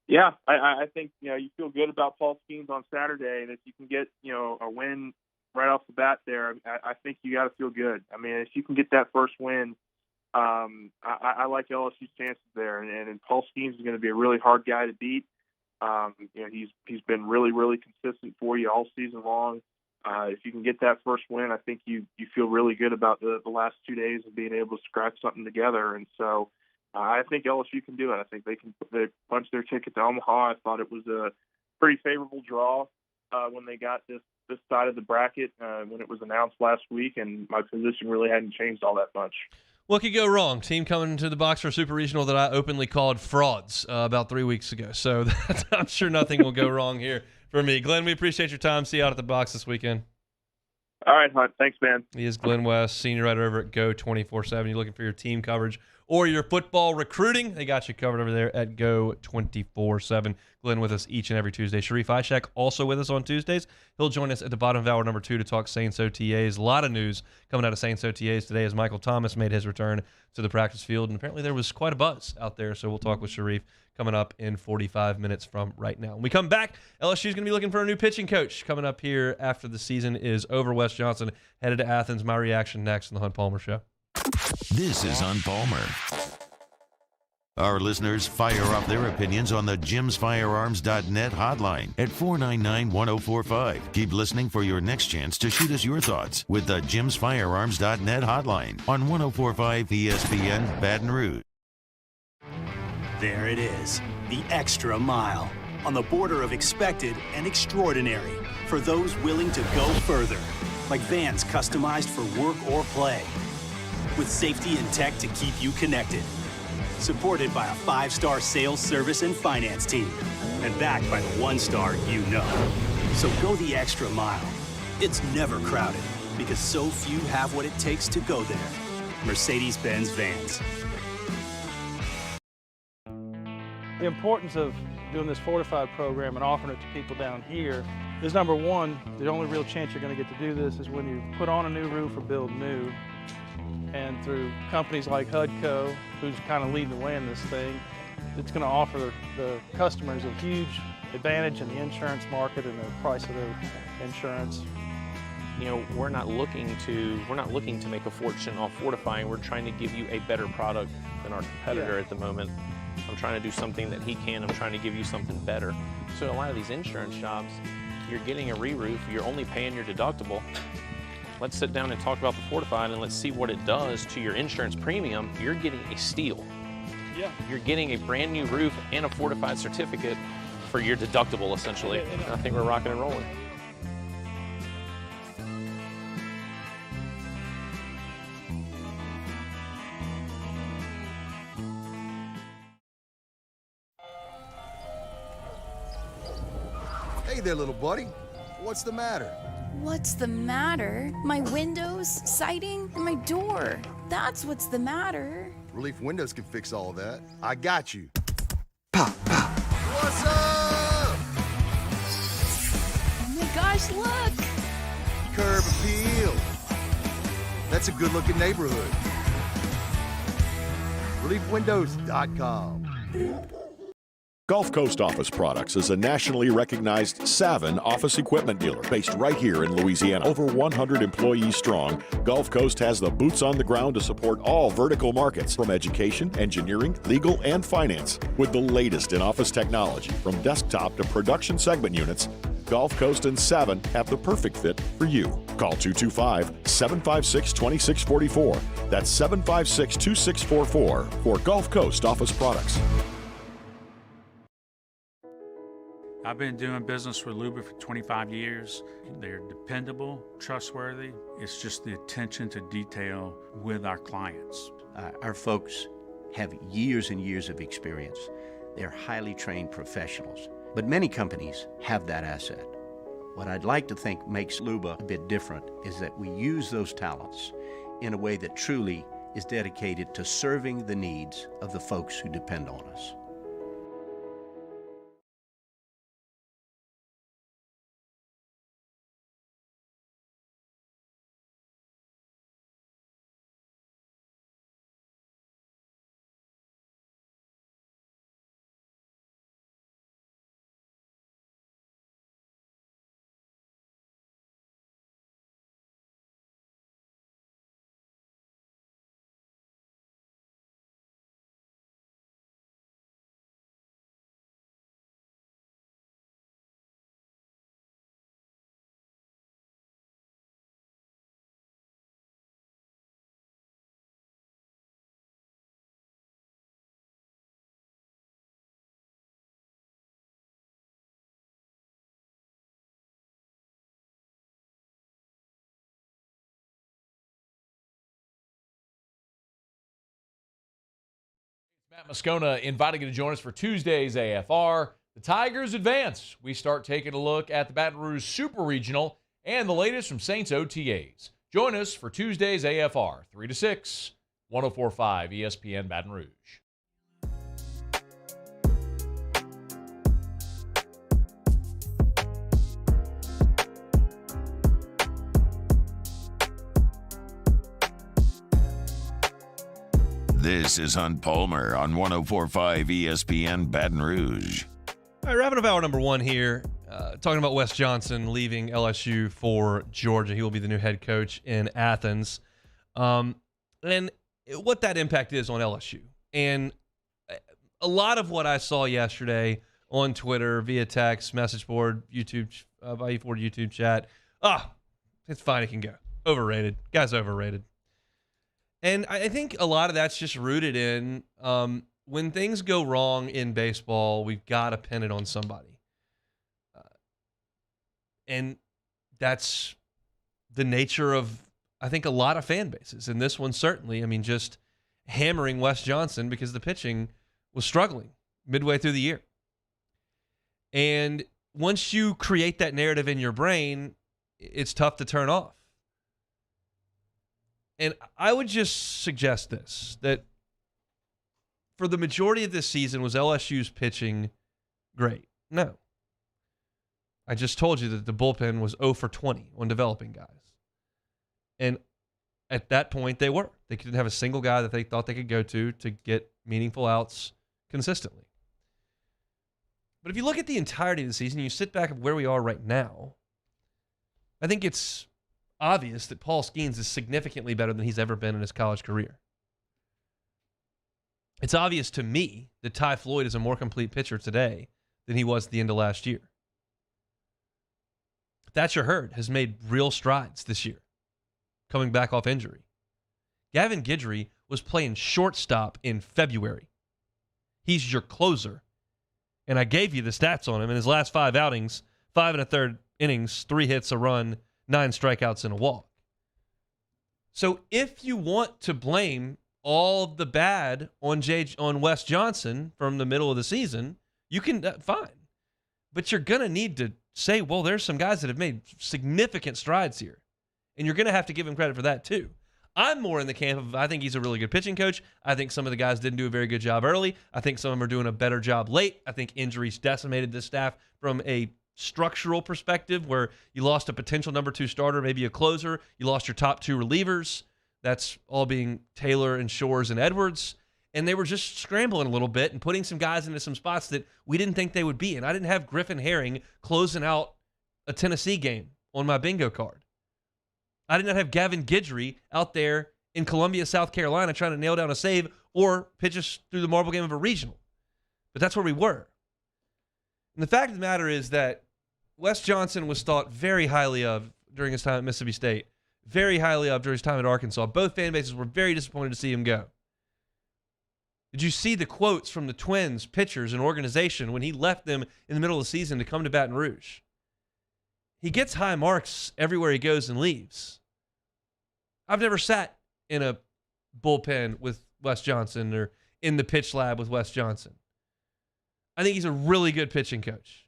S19: Yeah, I think you feel good about Paul Skeens on Saturday, and if you can get a win right off the bat there, I think you got to feel good. I mean, if you can get that first win, I like LSU's chances there, and Paul Skeens is going to be a really hard guy to beat. He's been really, really consistent for you all season long. If you can get that first win, I think you feel really good about the last 2 days of being able to scratch something together. And so I think LSU can do it. I think they punch their ticket to Omaha. I thought it was a pretty favorable draw when they got this side of the bracket when it was announced last week, and my position really hadn't changed all that much.
S2: What could go wrong? Team coming to the box for Super Regional that I openly called frauds about 3 weeks ago. So I'm sure nothing will go wrong here for me. Glenn, we appreciate your time. See you out at the box this weekend.
S19: All right, Hunt. Thanks, man.
S2: He is Glenn West, senior writer over at Go 24/7. You're looking for your team coverage or your football recruiting. They got you covered over there at Go 24/7. Glenn with us each and every Tuesday. Sharif Ishak also with us on Tuesdays. He'll join us at the bottom of hour number 2 to talk Saints OTAs. A lot of news coming out of Saints OTAs today as Michael Thomas made his return to the practice field, and apparently there was quite a buzz out there, so we'll talk with Sharif coming up in 45 minutes from right now. When we come back, LSU's going to be looking for a new pitching coach. Coming up here after the season is over. Wes Johnson headed to Athens. My reaction next on the Hunt Palmer Show.
S1: This is on Palmer. Our listeners fire off their opinions on the jimsfirearms.net hotline at 499-1045. Keep listening for your next chance to shoot us your thoughts with the jimsfirearms.net hotline on 1045 ESPN Baton Rouge.
S3: There it is, the extra mile, on the border of expected and extraordinary, for those willing to go further, like vans customized for work or play, with safety and tech to keep you connected, supported by a 5-star sales, service, and finance team, and backed by the 1-star you know. So go the extra mile. It's never crowded, because so few have what it takes to go there. Mercedes-Benz Vans.
S20: The importance of doing this fortified program and offering it to people down here is, number one, the only real chance you're going to get to do this is when you put on a new roof or build new. And through companies like HUDCO, who's kind of leading the way in this thing, it's going to offer the customers a huge advantage in the insurance market and the price of their insurance.
S21: You know, we're not looking to make a fortune off fortifying. We're trying to give you a better product than our competitor at the moment. I'm trying to do something that he can. I'm trying to give you something better. So a lot of these insurance shops, you're getting a re-roof, you're only paying your deductible. Let's sit down and talk about the fortified and let's see what it does to your insurance premium. You're getting a steal.
S20: Yeah.
S21: You're getting a brand new roof and a fortified certificate for your deductible, essentially. I think we're rocking and rolling.
S7: Hey there, little buddy. What's the matter?
S8: What's the matter? My windows, siding, and my door. That's what's the matter.
S7: Relief Windows can fix all that. I got you. Pop, pop. What's up?
S8: Oh my gosh, look!
S7: Curb appeal. That's a good-looking neighborhood. ReliefWindows.com.
S4: Gulf Coast Office Products is a nationally recognized Savin office equipment dealer based right here in Louisiana. Over 100 employees strong, Gulf Coast has the boots on the ground to support all vertical markets, from education, engineering, legal, and finance. With the latest in office technology, from desktop to production segment units, Gulf Coast and Savin have the perfect fit for you. Call 225-756-2644. That's 756-2644 for Gulf Coast Office Products.
S5: I've been doing business with Luba for 25 years. They're dependable, trustworthy. It's just the attention to detail with our clients.
S6: Our folks have years and years of experience. They're highly trained professionals. But many companies have that asset. What I'd like to think makes Luba a bit different is that we use those talents in a way that truly is dedicated to serving the needs of the folks who depend on us.
S22: Matt Moscona inviting you to join us for Tuesday's AFR. The Tigers advance. We start taking a look at the Baton Rouge Super Regional and the latest from Saints OTAs. Join us for Tuesday's AFR, 3 to 6. 104.5 ESPN Baton Rouge.
S1: This is Hunt Palmer on 104.5 ESPN Baton Rouge.
S2: All right, wrapping up hour number one here. Talking about Wes Johnson leaving LSU for Georgia. He will be the new head coach in Athens. And what that impact is on LSU. And a lot of what I saw yesterday on Twitter, via text, message board, YouTube, Bayou Ford YouTube chat. It's fine. It can go. Overrated. Guy's overrated. And I think a lot of that's just rooted in when things go wrong in baseball, we've got to pin it on somebody. And that's the nature of, I think, a lot of fan bases. And this one certainly, I mean, just hammering Wes Johnson because the pitching was struggling midway through the year. And once you create that narrative in your brain, it's tough to turn off. And I would just suggest this, that for the majority of this season, was LSU's pitching great? No. I just told you that the bullpen was 0 for 20 on developing guys. And at that point, they were. They didn't have a single guy that they thought they could go to get meaningful outs consistently. But if you look at the entirety of the season, you sit back at where we are right now, I think it's obvious that Paul Skeens is significantly better than he's ever been in his college career. It's obvious to me that Ty Floyd is a more complete pitcher today than he was at the end of last year. Thatcher Hurd has made real strides this year, coming back off injury. Gavin Guidry was playing shortstop in February. He's your closer. And I gave you the stats on him in his last 5 outings, 5 1/3 innings, 3 hits, a run, 9 strikeouts, and a walk. So if you want to blame all of the bad on Wes Johnson from the middle of the season, you can, fine. But you're going to need to say, well, there's some guys that have made significant strides here. And you're going to have to give him credit for that too. I'm more in the camp of, I think he's a really good pitching coach. I think some of the guys didn't do a very good job early. I think some of them are doing a better job late. I think injuries decimated this staff from a structural perspective, where you lost a potential number 2 starter, maybe a closer. You lost your top 2 relievers. That's all being Taylor and Shores and Edwards. And they were just scrambling a little bit and putting some guys into some spots that we didn't think they would be in. I didn't have Griffin Herring closing out a Tennessee game on my bingo card. I did not have Gavin Guidry out there in Columbia, South Carolina, trying to nail down a save or pitch us through the marble game of a regional. But that's where we were. And the fact of the matter is that Wes Johnson was thought very highly of during his time at Mississippi State, very highly of during his time at Arkansas. Both fan bases were very disappointed to see him go. Did you see the quotes from the Twins, pitchers, and organization when he left them in the middle of the season to come to Baton Rouge? He gets high marks everywhere he goes and leaves. I've never sat in a bullpen with Wes Johnson or in the pitch lab with Wes Johnson. I think he's a really good pitching coach.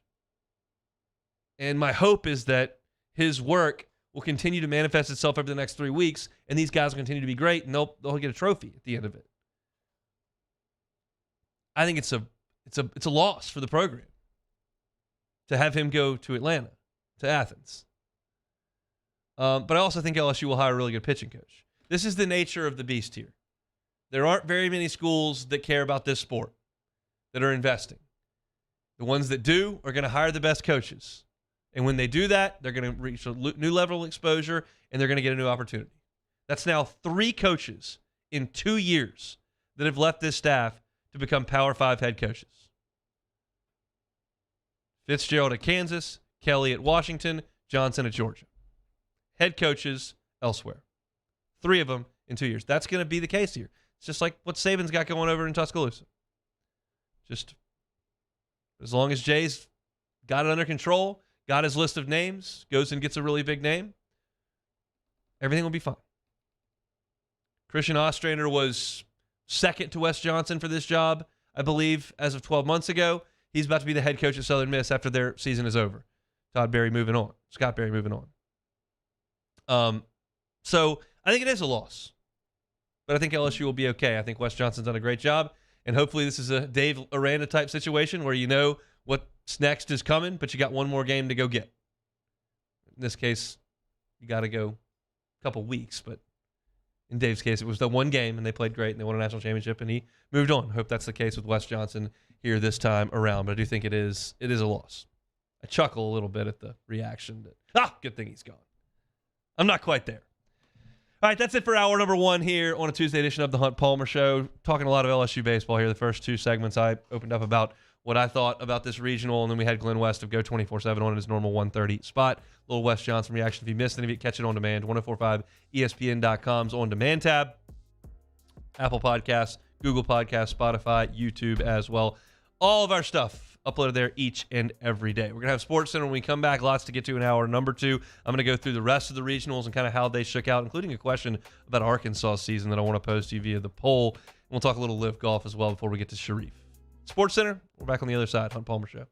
S2: And my hope is that his work will continue to manifest itself over the next 3 weeks, and these guys will continue to be great, and they'll get a trophy at the end of it. I think it's a loss for the program to have him go to Atlanta, to Athens. But I also think LSU will hire a really good pitching coach. This is the nature of the beast here. There aren't very many schools that care about this sport, that are investing. The ones that do are going to hire the best coaches. And when they do that, they're going to reach a new level of exposure, and they're going to get a new opportunity. That's now 3 coaches in 2 years that have left this staff to become Power 5 head coaches. Fitzgerald at Kansas, Kelly at Washington, Johnson at Georgia. Head coaches elsewhere. 3 of them in 2 years. That's going to be the case here. It's just like what Saban's got going over in Tuscaloosa. Just as long as Jay's got it under control, got his list of names, goes and gets a really big name, everything will be fine. Christian Ostrander was second to Wes Johnson for this job, I believe, as of 12 months ago. He's about to be the head coach at Southern Miss after their season is over. Scott Berry moving on. So I think it is a loss. but I think LSU will be okay. I think Wes Johnson's done a great job, and hopefully this is a Dave Aranda type situation where you know what's next is coming, but you got one more game to go get. In this case, you got to go a couple weeks, but in Dave's case, it was the one game, and they played great, and they won a national championship, and he moved on. Hope that's the case with Wes Johnson here this time around, but I do think it is a loss. I chuckle a little bit at the reaction. Good thing he's gone. I'm not quite there. All right, that's it for hour number one here on a Tuesday edition of the Hunt Palmer Show. Talking a lot of LSU baseball here. The first two segments, I opened up about what I thought about this regional, and then we had Glenn West of Go 24/7 on his normal 1:30 spot. Little Wes Johnson reaction. If you missed any of it, catch it on demand. 1045ESPN.com's on demand tab. Apple Podcasts, Google Podcasts, Spotify, YouTube as well. All of our stuff uploaded there each and every day. We're going to have Sports Center when we come back. Lots to get to in hour number two. I'm going to go through the rest of the regionals and kind of how they shook out, including a question about Arkansas season that I want to pose to you via the poll. And we'll talk a little LIV golf as well before we get to Sharif. Sports Center, we're back on the other side. Hunt Palmer Show.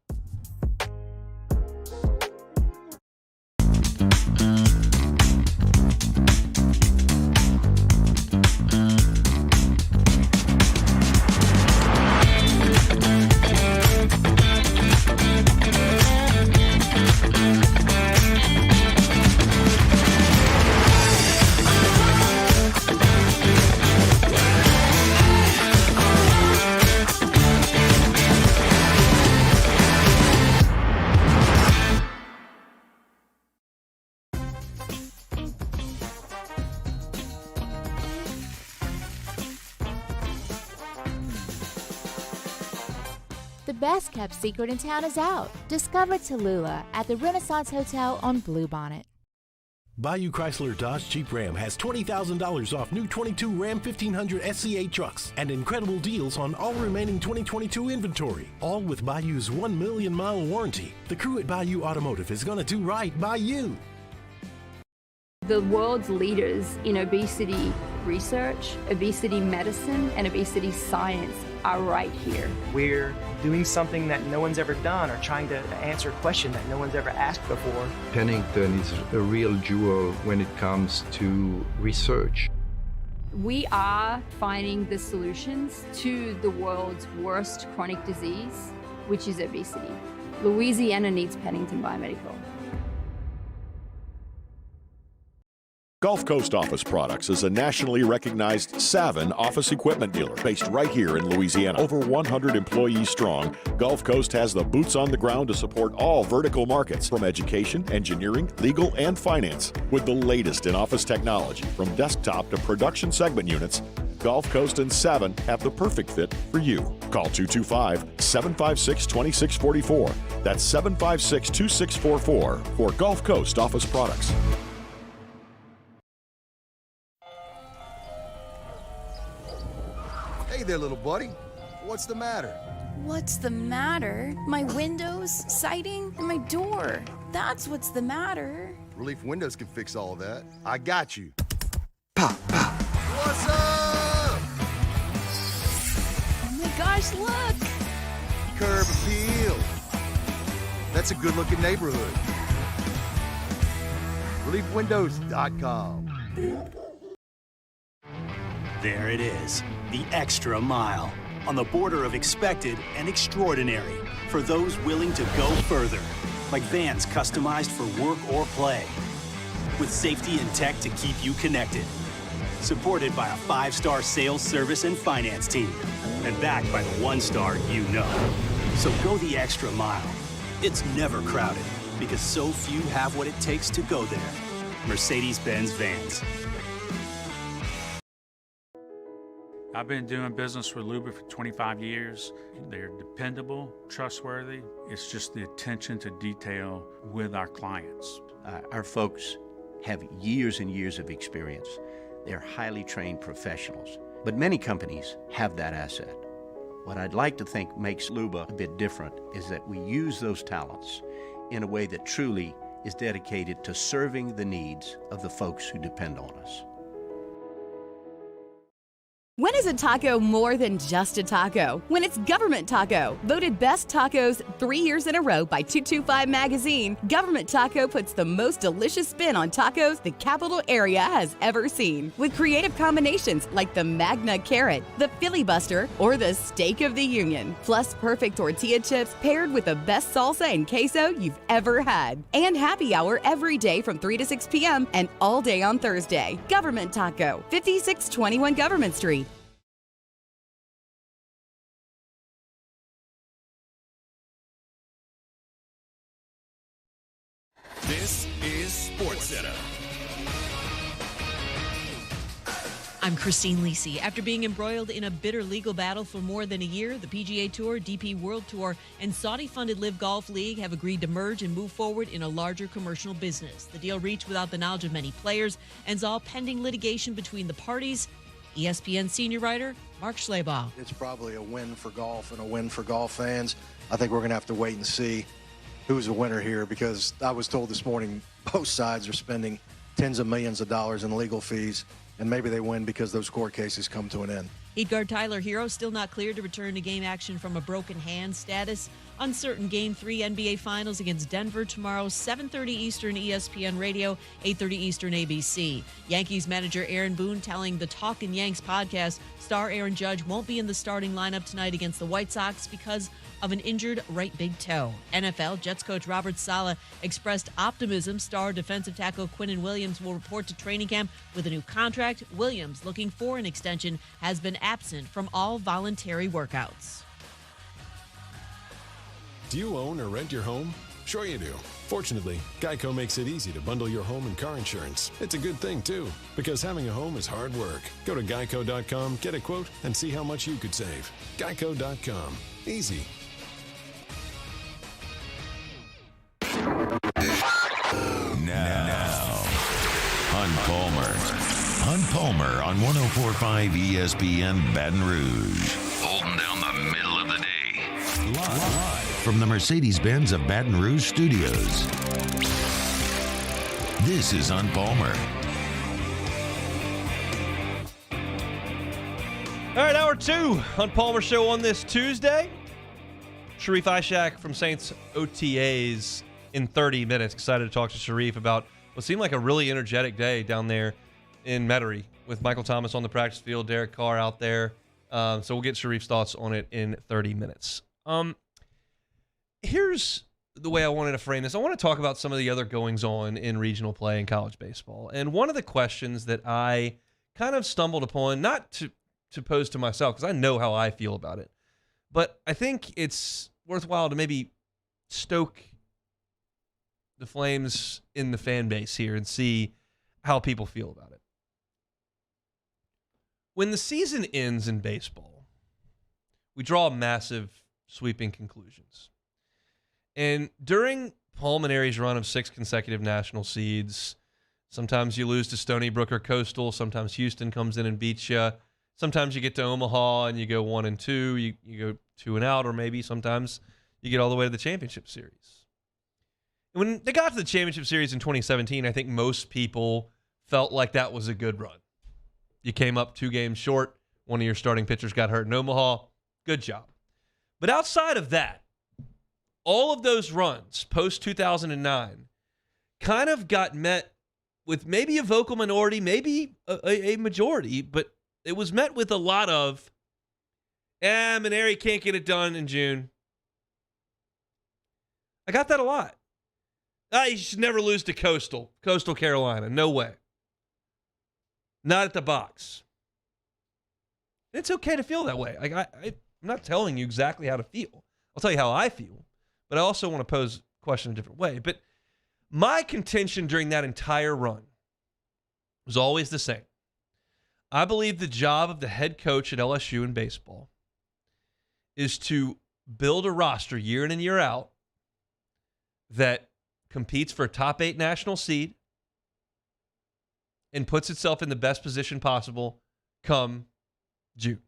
S11: The best kept secret in town is out. Discover Tallulah at the Renaissance Hotel on Bluebonnet.
S15: Bayou Chrysler Dodge Jeep Ram has $20,000 off new 22 Ram 1500 SCA trucks and incredible deals on all remaining 2022 inventory, all with Bayou's 1 million mile warranty. The crew at Bayou Automotive is going to do right by you.
S10: The world's leaders in obesity research, obesity medicine, and obesity science are right here.
S12: We're doing something that no one's ever done, or trying to answer a question that no one's ever asked before.
S23: Pennington is a real jewel when it comes to research.
S10: We are finding the solutions to the world's worst chronic disease, which is obesity. Louisiana needs Pennington Biomedical.
S4: Gulf Coast Office Products is a nationally recognized Savin office equipment dealer based right here in Louisiana. Over 100 employees strong, Gulf Coast has the boots on the ground to support all vertical markets, from education, engineering, legal, and finance. With the latest in office technology, from desktop to production segment units, Gulf Coast and Savin have the perfect fit for you. Call 225-756-2644. That's 756-2644 for Gulf Coast Office Products.
S7: Hey there, little buddy. What's the matter?
S8: What's the matter? My windows, siding, and my door. That's what's the matter.
S7: Relief Windows can fix all that. I got you. Pop, pop. What's up?
S8: Oh my gosh, look!
S7: Curb appeal. That's a good-looking neighborhood. ReliefWindows.com.
S3: There it is, the extra mile, on the border of expected and extraordinary, for those willing to go further, like vans customized for work or play, with safety and tech to keep you connected, supported by a 5-star sales, service, and finance team, and backed by the 1-star you know. So go the extra mile. It's never crowded, because so few have what it takes to go there. Mercedes-Benz Vans.
S5: I've been doing business with Luba for 25 years. They're dependable, trustworthy. It's just the attention to detail with our clients.
S6: Our folks have years and years of experience. They're highly trained professionals. But many companies have that asset. What I'd like to think makes Luba a bit different is that we use those talents in a way that truly is dedicated to serving the needs of the folks who depend on us.
S9: When is a taco more than just a taco? When it's Government Taco. Voted best tacos 3 years in a row by 225 Magazine, Government Taco puts the most delicious spin on tacos the capital area has ever seen. With creative combinations like the Magna Carrot, the Filibuster, or the Steak of the Union. Plus perfect tortilla chips paired with the best salsa and queso you've ever had. And happy hour every day from 3 to 6 p.m. and all day on Thursday. Government Taco, 5621 Government Street.
S13: This is SportsCenter.
S14: I'm Christine Lisi. After being embroiled in a bitter legal battle for more than a year, the PGA Tour, DP World Tour, and Saudi-funded LIV Golf League have agreed to merge and move forward in a larger commercial business. The deal reached without the knowledge of many players and is all pending litigation between the parties. ESPN senior writer Mark Schleybaugh.
S16: It's probably a win for golf and a win for golf fans. I think we're going to have to wait and see who's the winner here, because I was told this morning both sides are spending tens of millions of dollars in legal fees, and maybe they win because those court cases come to an end.
S14: Heat guard Tyler Hero still not cleared to return to game action from a broken hand status. Uncertain Game 3 NBA Finals against Denver tomorrow, 7:30 Eastern ESPN Radio, 8:30 Eastern ABC. Yankees manager Aaron Boone telling the Talkin' Yanks podcast star Aaron Judge won't be in the starting lineup tonight against the White Sox because of an injured right big toe. NFL Jets coach Robert Saleh expressed optimism star defensive tackle Quinnen Williams will report to training camp with a new contract. Williams, looking for an extension, has been absent from all voluntary workouts.
S24: Do you own or rent your home? Sure you do. Fortunately, Geico makes it easy to bundle your home and car insurance. It's a good thing, too, because having a home is hard work. Go to geico.com, get a quote, and see how much you could save. Geico.com. Easy.
S1: Now, Hunt Palmer on 104.5 ESPN Baton Rouge. Holding down the middle of the day. Live from the Mercedes-Benz of Baton Rouge studios. This is Hunt Palmer.
S2: All right, hour two, Hunt Palmer Show on this Tuesday. Sharif Ishak from Saints OTAs in 30 minutes. Excited to talk to Sharif about what seemed like a really energetic day down there in Metairie with Michael Thomas on the practice field, Derek Carr out there. So we'll get Sharif's thoughts on it in 30 minutes. Here's the way I wanted to frame this. I want to talk about some of the other goings-on in regional play in college baseball. And one of the questions that I kind of stumbled upon, not to pose to myself, because I know how I feel about it, but I think it's worthwhile to maybe stoke the flames in the fan base here and see how people feel about it. When the season ends in baseball, we draw massive sweeping conclusions. And during Paul Mainieri's run of 6 consecutive national seeds, sometimes you lose to Stony Brook or Coastal, sometimes Houston comes in and beats you, sometimes you get to Omaha and you go 1-2, you go 2 and out, or maybe sometimes you get all the way to the championship series. When they got to the championship series in 2017, I think most people felt like that was a good run. You came up 2 games short. One of your starting pitchers got hurt in Omaha. Good job. But outside of that, all of those runs post-2009 kind of got met with maybe a vocal minority, maybe a majority, but it was met with a lot of, Mainieri can't get it done in June. I got that a lot. You should never lose to Coastal Carolina. No way. Not at the box. It's okay to feel that way. I'm not telling you exactly how to feel. I'll tell you how I feel, but I also want to pose a question a different way. But my contention during that entire run was always the same. I believe the job of the head coach at LSU in baseball is to build a roster year in and year out that competes for a top 8 national seed and puts itself in the best position possible come June.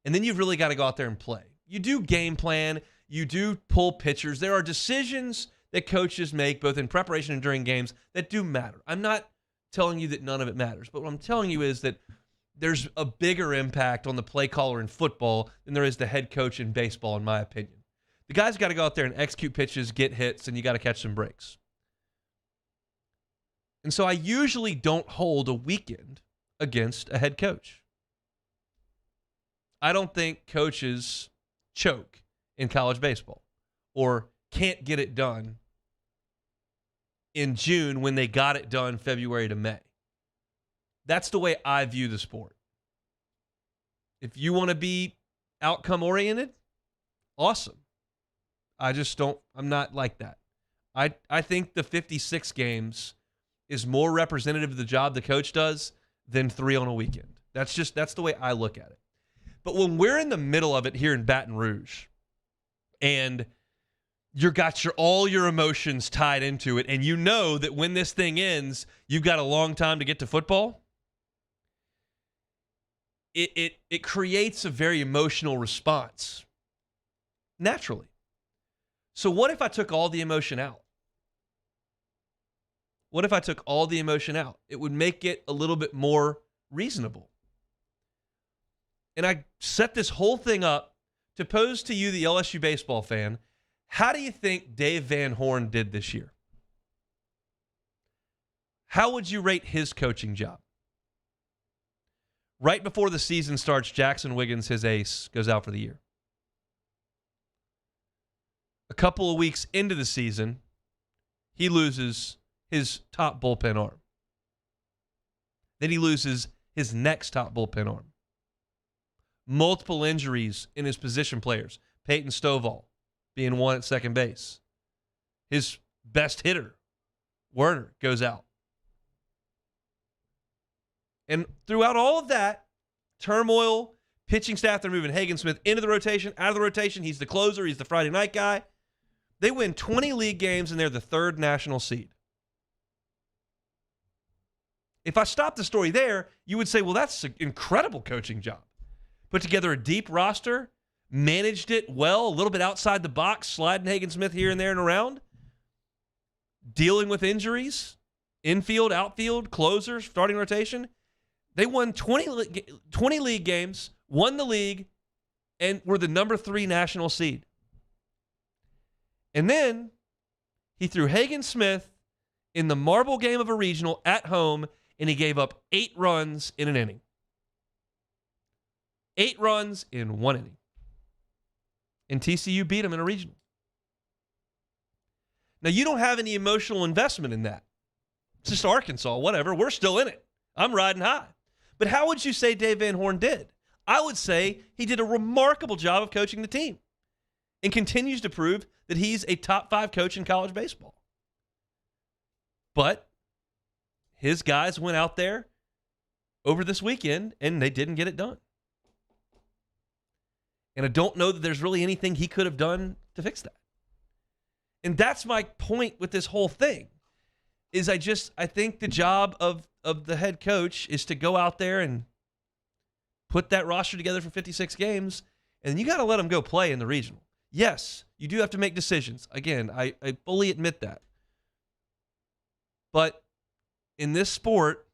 S2: And then you've really got to go out there and play. You do game plan. You do pull pitchers. There are decisions that coaches make both in preparation and during games that do matter. I'm not telling you that none of it matters, but what I'm telling you is that there's a bigger impact on the play caller in football than there is the head coach in baseball, in my opinion. The guy's got to go out there and execute pitches, get hits, and you got to catch some breaks. And so I usually don't hold a weekend against a head coach. I don't think coaches choke in college baseball or can't get it done in June when they got it done February to May. That's the way I view the sport. If you want to be outcome oriented, awesome. I'm not like that. I think the 56 games is more representative of the job the coach does than 3 on a weekend. That's the way I look at it. But when we're in the middle of it here in Baton Rouge and you've got all your emotions tied into it, and you know that when this thing ends, you've got a long time to get to football, it creates a very emotional response naturally. So what if I took all the emotion out? What if I took all the emotion out? It would make it a little bit more reasonable. And I set this whole thing up to pose to you, the LSU baseball fan, how do you think Dave Van Horn did this year? How would you rate his coaching job? Right before the season starts, Jackson Wiggins, his ace, goes out for the year. A couple of weeks into the season, he loses his top bullpen arm. Then he loses his next top bullpen arm. Multiple injuries in his position players. Peyton Stovall being one at second base. His best hitter, Werner, goes out. And throughout all of that turmoil, pitching staff, they're moving Hagen Smith into the rotation, out of the rotation. He's the closer. He's the Friday night guy. They win 20 league games, and they're the 3rd national seed. If I stopped the story there, you would say, well, that's an incredible coaching job. Put together a deep roster, managed it well, a little bit outside the box, sliding Hagen Smith here and there and around, dealing with injuries, infield, outfield, closers, starting rotation. They won 20 league games, won the league, and were the number 3 national seed. And then he threw Hagen Smith in the marble game of a regional at home, and he gave up 8 runs in an inning. 8 runs in 1 inning. And TCU beat him in a regional. Now, you don't have any emotional investment in that. It's just Arkansas, whatever. We're still in it. I'm riding high. But how would you say Dave Van Horn did? I would say he did a remarkable job of coaching the team and continues to prove that he's a top 5 coach in college baseball. But his guys went out there over this weekend and they didn't get it done. And I don't know that there's really anything he could have done to fix that. And that's my point with this whole thing, is I think the job of the head coach is to go out there and put that roster together for 56 games, and you got to let them go play in the regional. Yes, you do have to make decisions. Again, I fully admit that. But in this sport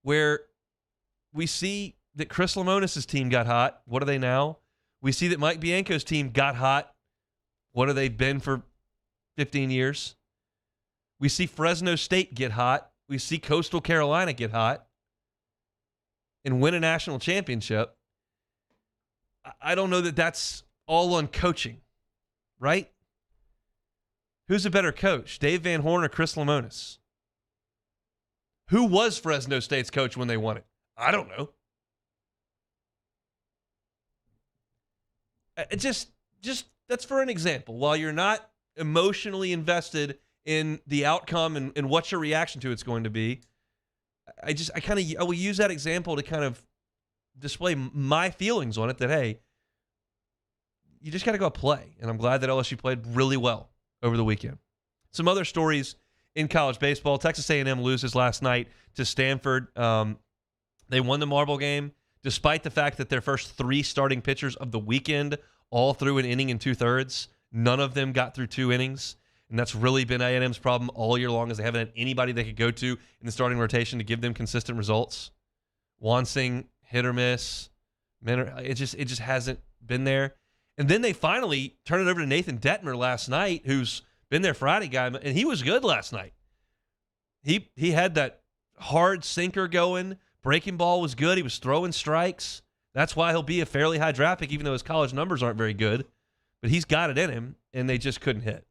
S2: where we see that Chris Lemonis' team got hot, what are they now? We see that Mike Bianco's team got hot. What have they been for 15 years? We see Fresno State get hot. We see Coastal Carolina get hot and win a national championship. I don't know that that's all on coaching, right? Who's a better coach, Dave Van Horn or Chris Lemonis? Who was Fresno State's coach when they won it? I don't know. Just that's for an example. While you're not emotionally invested in the outcome and what your reaction to it's going to be, I will use that example to kind of display my feelings on it. That hey, you just got to go play, and I'm glad that LSU played really well over the weekend. Some other stories in college baseball: Texas A&M loses last night to Stanford. They won the marble game, despite the fact that their first 3 starting pitchers of the weekend all threw an inning and 2/3. None of them got through 2 innings. And that's really been A&M's problem all year long, is they haven't had anybody they could go to in the starting rotation to give them consistent results. Wansing hit or miss. It just hasn't been there. And then they finally turned it over to Nathan Detmer last night, who's been their Friday guy, and he was good last night. He had that hard sinker going. Breaking ball was good. He was throwing strikes. That's why he'll be a fairly high draft pick, even though his college numbers aren't very good. But he's got it in him, and they just couldn't hit.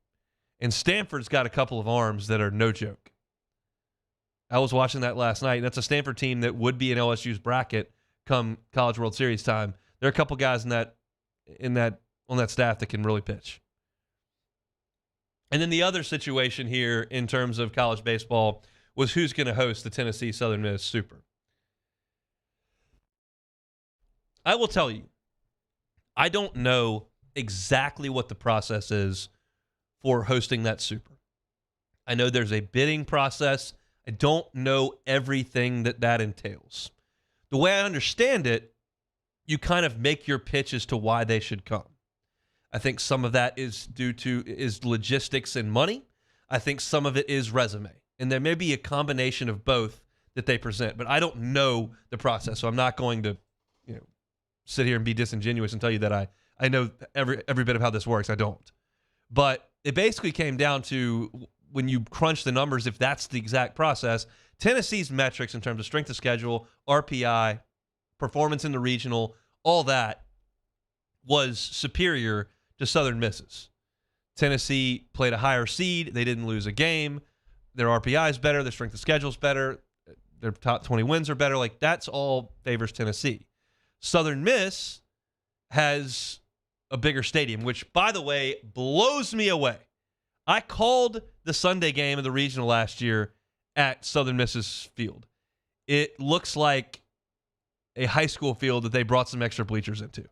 S2: And Stanford's got a couple of arms that are no joke. I was watching that last night. That's a Stanford team that would be in LSU's bracket come College World Series time. There are a couple guys on that staff that can really pitch. And then the other situation here in terms of college baseball was who's going to host the Tennessee Southern Miss Super. I will tell you, I don't know exactly what the process is for hosting that Super. I know there's a bidding process. I don't know everything that entails. The way I understand it, you kind of make your pitch as to why they should come. I think some of that is is logistics and money. I think some of it is resume. And there may be a combination of both that they present, but I don't know the process. So I'm not going to, sit here and be disingenuous and tell you that I know every bit of how this works. I don't. But it basically came down to, when you crunch the numbers, if that's the exact process, Tennessee's metrics in terms of strength of schedule, RPI, performance in the regional, all that was superior to Southern Miss's. Tennessee played a higher seed. They didn't lose a game. Their RPI is better. Their strength of schedule is better. Their top 20 wins are better. Like, that's all favors Tennessee. Southern Miss has a bigger stadium, which, by the way, blows me away. I called the Sunday game of the regional last year at Southern Miss's field. It looks like a high school field that they brought some extra bleachers into.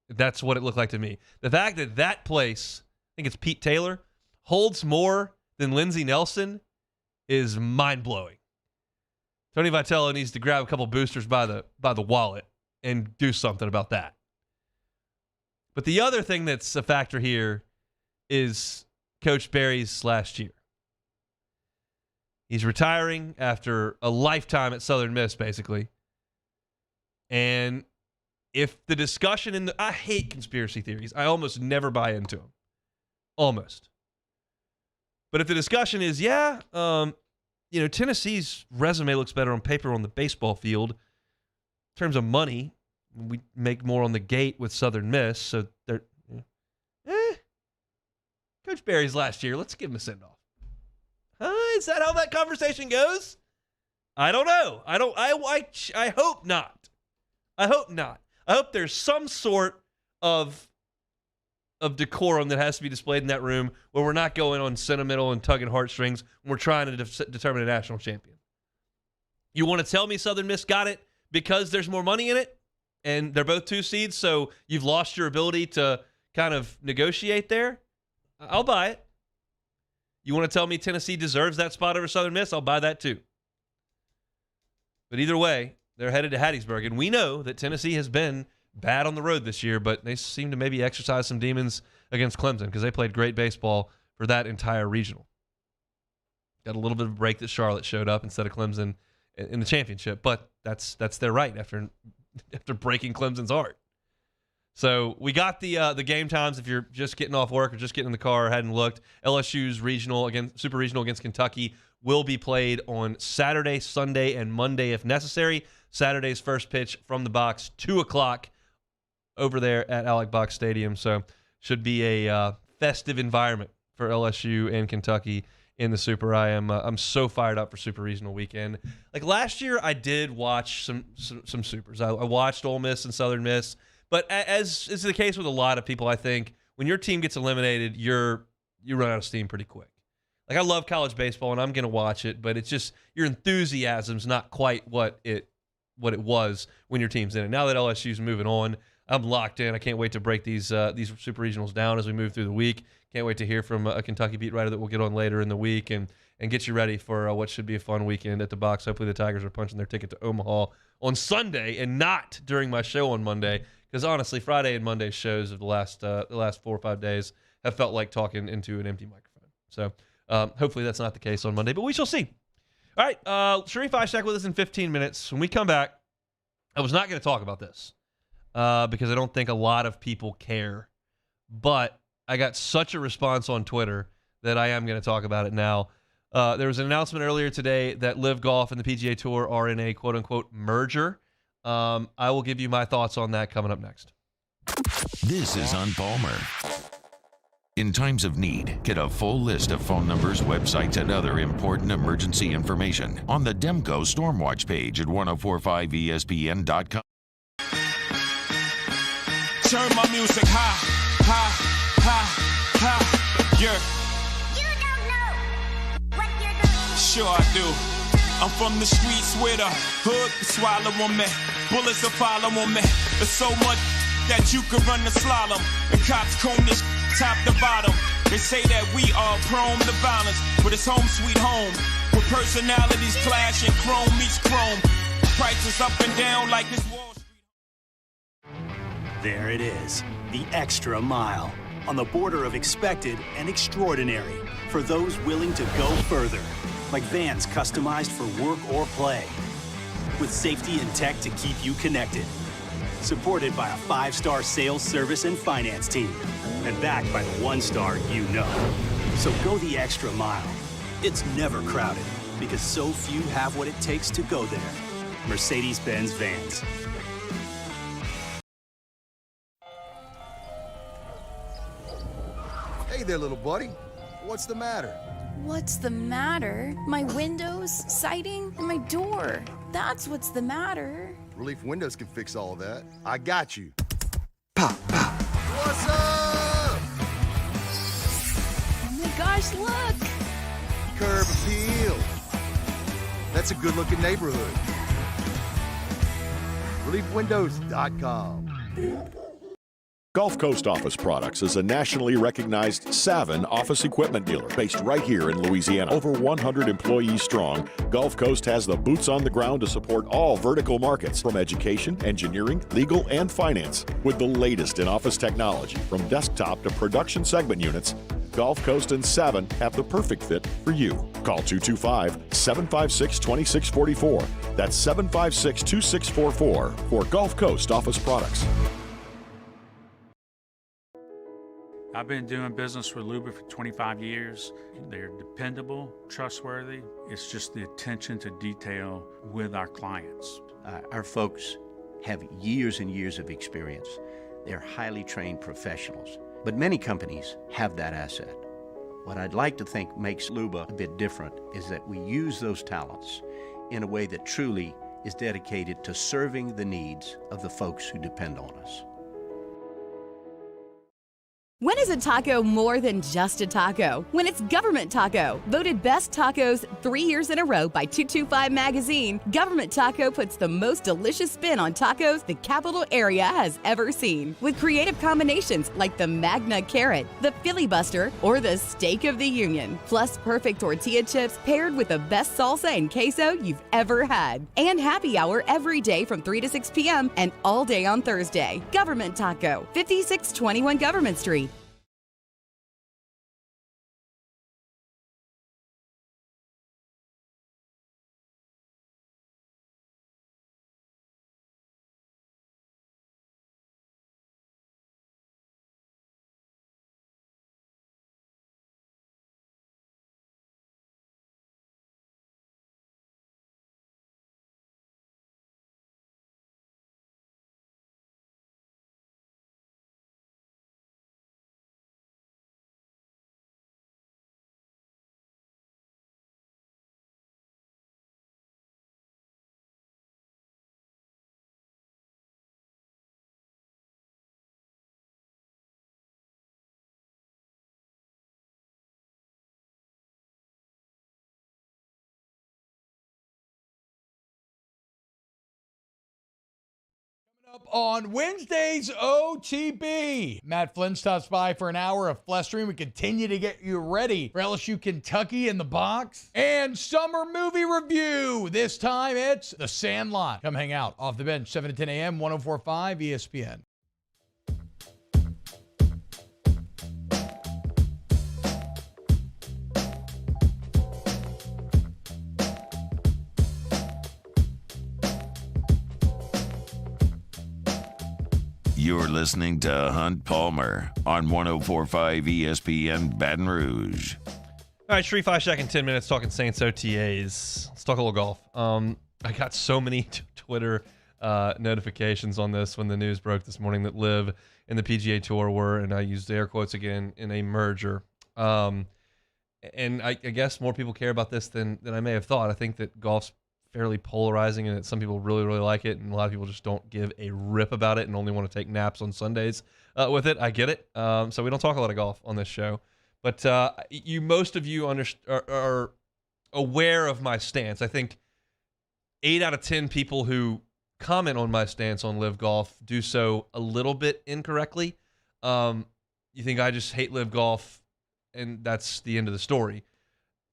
S2: That's what it looked like to me. The fact that that place, I think it's Pete Taylor, holds more than Lindsey Nelson is mind-blowing. Tony Vitello needs to grab a couple boosters by the wallet and do something about that. But the other thing that's a factor here is Coach Barry's last year. He's retiring after a lifetime at Southern Miss, basically. And if the discussion I hate conspiracy theories. I almost never buy into them. Almost. But if the discussion is, Tennessee's resume looks better on paper on the baseball field. In terms of money, we make more on the gate with Southern Miss, so they're Coach Barry's last year. Let's give him a send-off. Is that how that conversation goes? I don't know. I hope not. I hope not. I hope there's some sort of decorum that has to be displayed in that room where we're not going on sentimental and tugging heartstrings when we're trying to determine a national champion. You want to tell me Southern Miss got it because there's more money in it and they're both 2 seeds, so you've lost your ability to kind of negotiate there? I'll buy it. You want to tell me Tennessee deserves that spot over Southern Miss? I'll buy that too. But either way, they're headed to Hattiesburg, and we know that Tennessee has been bad on the road this year, but they seem to maybe exercise some demons against Clemson because they played great baseball for that entire regional. Got a little bit of a break that Charlotte showed up instead of Clemson in the championship, but that's their right after breaking Clemson's heart. So we got the game times if you're just getting off work or just getting in the car or hadn't looked. LSU's Super Regional against Kentucky will be played on Saturday, Sunday, and Monday if necessary. Saturday's first pitch from the box, 2 o'clock over there at Alec Box Stadium. So should be a festive environment for LSU and Kentucky in the Super. I'm so fired up for Super Regional weekend. Like last year, I did watch some Supers. I watched Ole Miss and Southern Miss. But as is the case with a lot of people, I think when your team gets eliminated, you run out of steam pretty quick. Like I love college baseball and I'm going to watch it, but it's just your enthusiasm's not quite what it was when your team's in it. Now that LSU's moving on, I'm locked in. I can't wait to break these Super Regionals down as we move through the week. Can't wait to hear from a Kentucky beat writer that we'll get on later in the week and get you ready for what should be a fun weekend at the box. Hopefully the Tigers are punching their ticket to Omaha on Sunday and not during my show on Monday. Because honestly, Friday and Monday shows of the last 4 or 5 days have felt like talking into an empty microphone. So hopefully that's not the case on Monday, but we shall see. All right, Sharif Ishak with us in 15 minutes. When we come back, I was not going to talk about this because I don't think a lot of people care. But I got such a response on Twitter that I am going to talk about it now. There was an announcement earlier today that LIV Golf and the PGA Tour are in a quote-unquote merger. I will give you my thoughts on that coming up next.
S1: This is On Palmer. In times of need, get a full list of phone numbers, websites, and other important emergency information on the Demco Stormwatch page at 1045ESPN.com.
S13: Turn my music high, high, high, high, yeah. You don't know what you're doing. Sure I do. I'm from the streets where the hood can swallow on me. Bullets will follow on me. There's so much that you could run the slalom. And cops comb this top to bottom. They say that we are prone to violence, but it's home sweet home. With personalities clashing, chrome meets chrome. Prices up and down like it's Wall Street.
S3: There it is, the extra mile. On the border of expected and extraordinary. For those willing to go further. Like vans customized for work or play. With safety and tech to keep you connected. Supported by a 5-star sales, service, and finance team. And backed by the 1-star you know. So go the extra mile. It's never crowded because so few have what it takes to go there. Mercedes-Benz Vans.
S7: Hey there, little buddy. What's the matter?
S8: What's the matter? My windows, siding, and my door. That's what's the matter.
S7: Relief Windows can fix all of that. I got you. Pop, pop. What's up?
S8: Oh my gosh, look!
S7: Curb appeal. That's a good-looking neighborhood. ReliefWindows.com.
S4: Gulf Coast Office Products is a nationally recognized Savin office equipment dealer based right here in Louisiana. Over 100 employees strong, Gulf Coast has the boots on the ground to support all vertical markets, from education, engineering, legal, and finance. With the latest in office technology, from desktop to production segment units, Gulf Coast and Savin have the perfect fit for you. Call 225-756-2644. That's 756-2644 for Gulf Coast Office Products.
S5: I've been doing business with Luba for 25 years. They're dependable, trustworthy. It's just the attention to detail with our clients.
S6: Our folks have years and years of experience. They're highly trained professionals, but many companies have that asset. What I'd like to think makes Luba a bit different is that we use those talents in a way that truly is dedicated to serving the needs of the folks who depend on us.
S9: When is a taco more than just a taco? When it's Government Taco. Voted best tacos 3 years in a row by 225 Magazine, Government Taco puts the most delicious spin on tacos the capital area has ever seen. With creative combinations like the Magna Carrot, the Filibuster, or the Steak of the Union. Plus perfect tortilla chips paired with the best salsa and queso you've ever had. And happy hour every day from 3 to 6 p.m. and all day on Thursday. Government Taco, 5621 Government Street.
S22: Up on Wednesday's OTB. Matt Flynn stops by for an hour of flestering. We continue to get you ready for LSU Kentucky in the box. And summer movie review. This time it's The Sandlot. Come hang out off the bench, 7 to 10 a.m., 104.5 ESPN.
S1: You're listening to Hunt Palmer on 104.5 ESPN Baton Rouge.
S2: All right, Shree, 5 second, 10 minutes talking Saints OTAs. Let's talk a little golf. I got so many Twitter notifications on this when the news broke this morning that LIV and the PGA Tour were, and I used air quotes again, in a merger. And I guess more people care about this than I may have thought. I think that golf's fairly polarizing and that some people really, really like it, and a lot of people just don't give a rip about it and only want to take naps on Sundays with it. I get it. So we don't talk a lot of golf on this show. But most of you are aware of my stance. I think 8 out of 10 people who comment on my stance on LIV Golf do so a little bit incorrectly. You think I just hate LIV Golf, and that's the end of the story.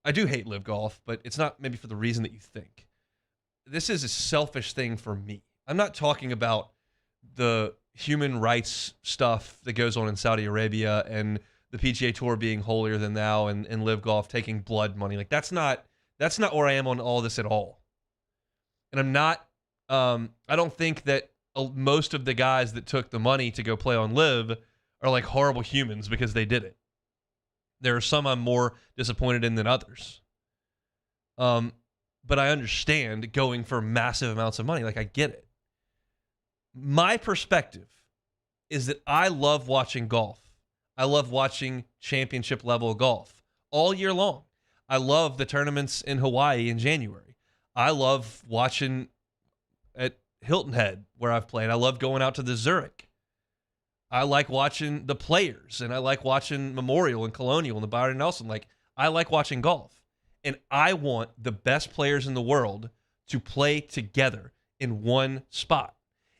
S2: I do hate LIV Golf, but it's not maybe for the reason that you think. This is a selfish thing for me. I'm not talking about the human rights stuff that goes on in Saudi Arabia and the PGA Tour being holier than thou and LIV Golf taking blood money. Like that's not where I am on all this at all. And I'm not. I don't think that most of the guys that took the money to go play on LIV are like horrible humans because they did it. There are some I'm more disappointed in than others. But I understand going for massive amounts of money. Like, I get it. My perspective is that I love watching golf. I love watching championship level golf all year long. I love the tournaments in Hawaii in January. I love watching at Hilton Head where I've played. I love going out to the Zurich. I like watching the Players, and I like watching Memorial and Colonial and the Byron Nelson. Like, I like watching golf. And I want the best players in the world to play together in one spot.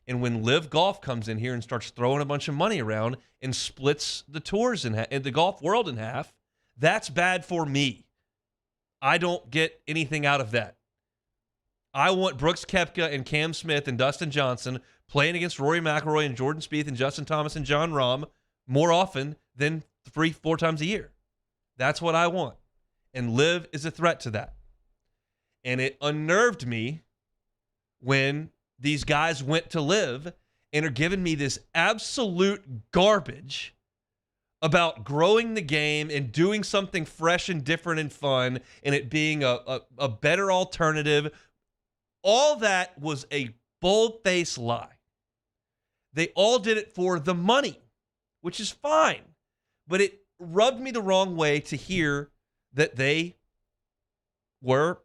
S2: And when LIV Golf comes in here and starts throwing a bunch of money around and splits the tours and the golf world in half, that's bad for me. I don't get anything out of that. I want Brooks Koepka and Cam Smith and Dustin Johnson playing against Rory McIlroy and Jordan Spieth and Justin Thomas and Jon Rahm more often than 3-4 times a year. That's what I want. And LIV is a threat to that. And it unnerved me when these guys went to LIV and are giving me this absolute garbage about growing the game and doing something fresh and different and fun and it being a better alternative. All that was a bold-faced lie. They all did it for the money, which is fine. But it rubbed me the wrong way to hear that they were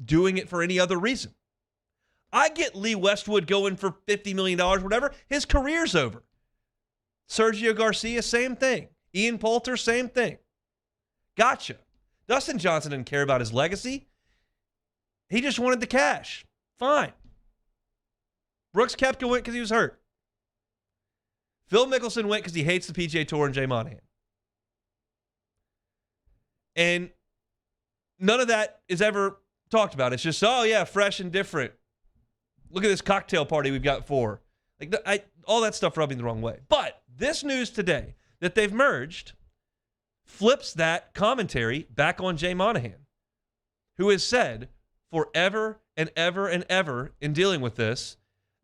S2: doing it for any other reason. I get Lee Westwood going for $50 million, whatever. His career's over. Sergio Garcia, same thing. Ian Poulter, same thing. Gotcha. Dustin Johnson didn't care about his legacy. He just wanted the cash. Fine. Brooks Koepka went because he was hurt. Phil Mickelson went because he hates the PGA Tour and Jay Monahan. And none of that is ever talked about. It's just, oh, yeah, fresh and different. Look at this cocktail party we've got for. Like, all that stuff rubbed me the wrong way. But this news today that they've merged flips that commentary back on Jay Monahan, who has said forever and ever and ever in dealing with this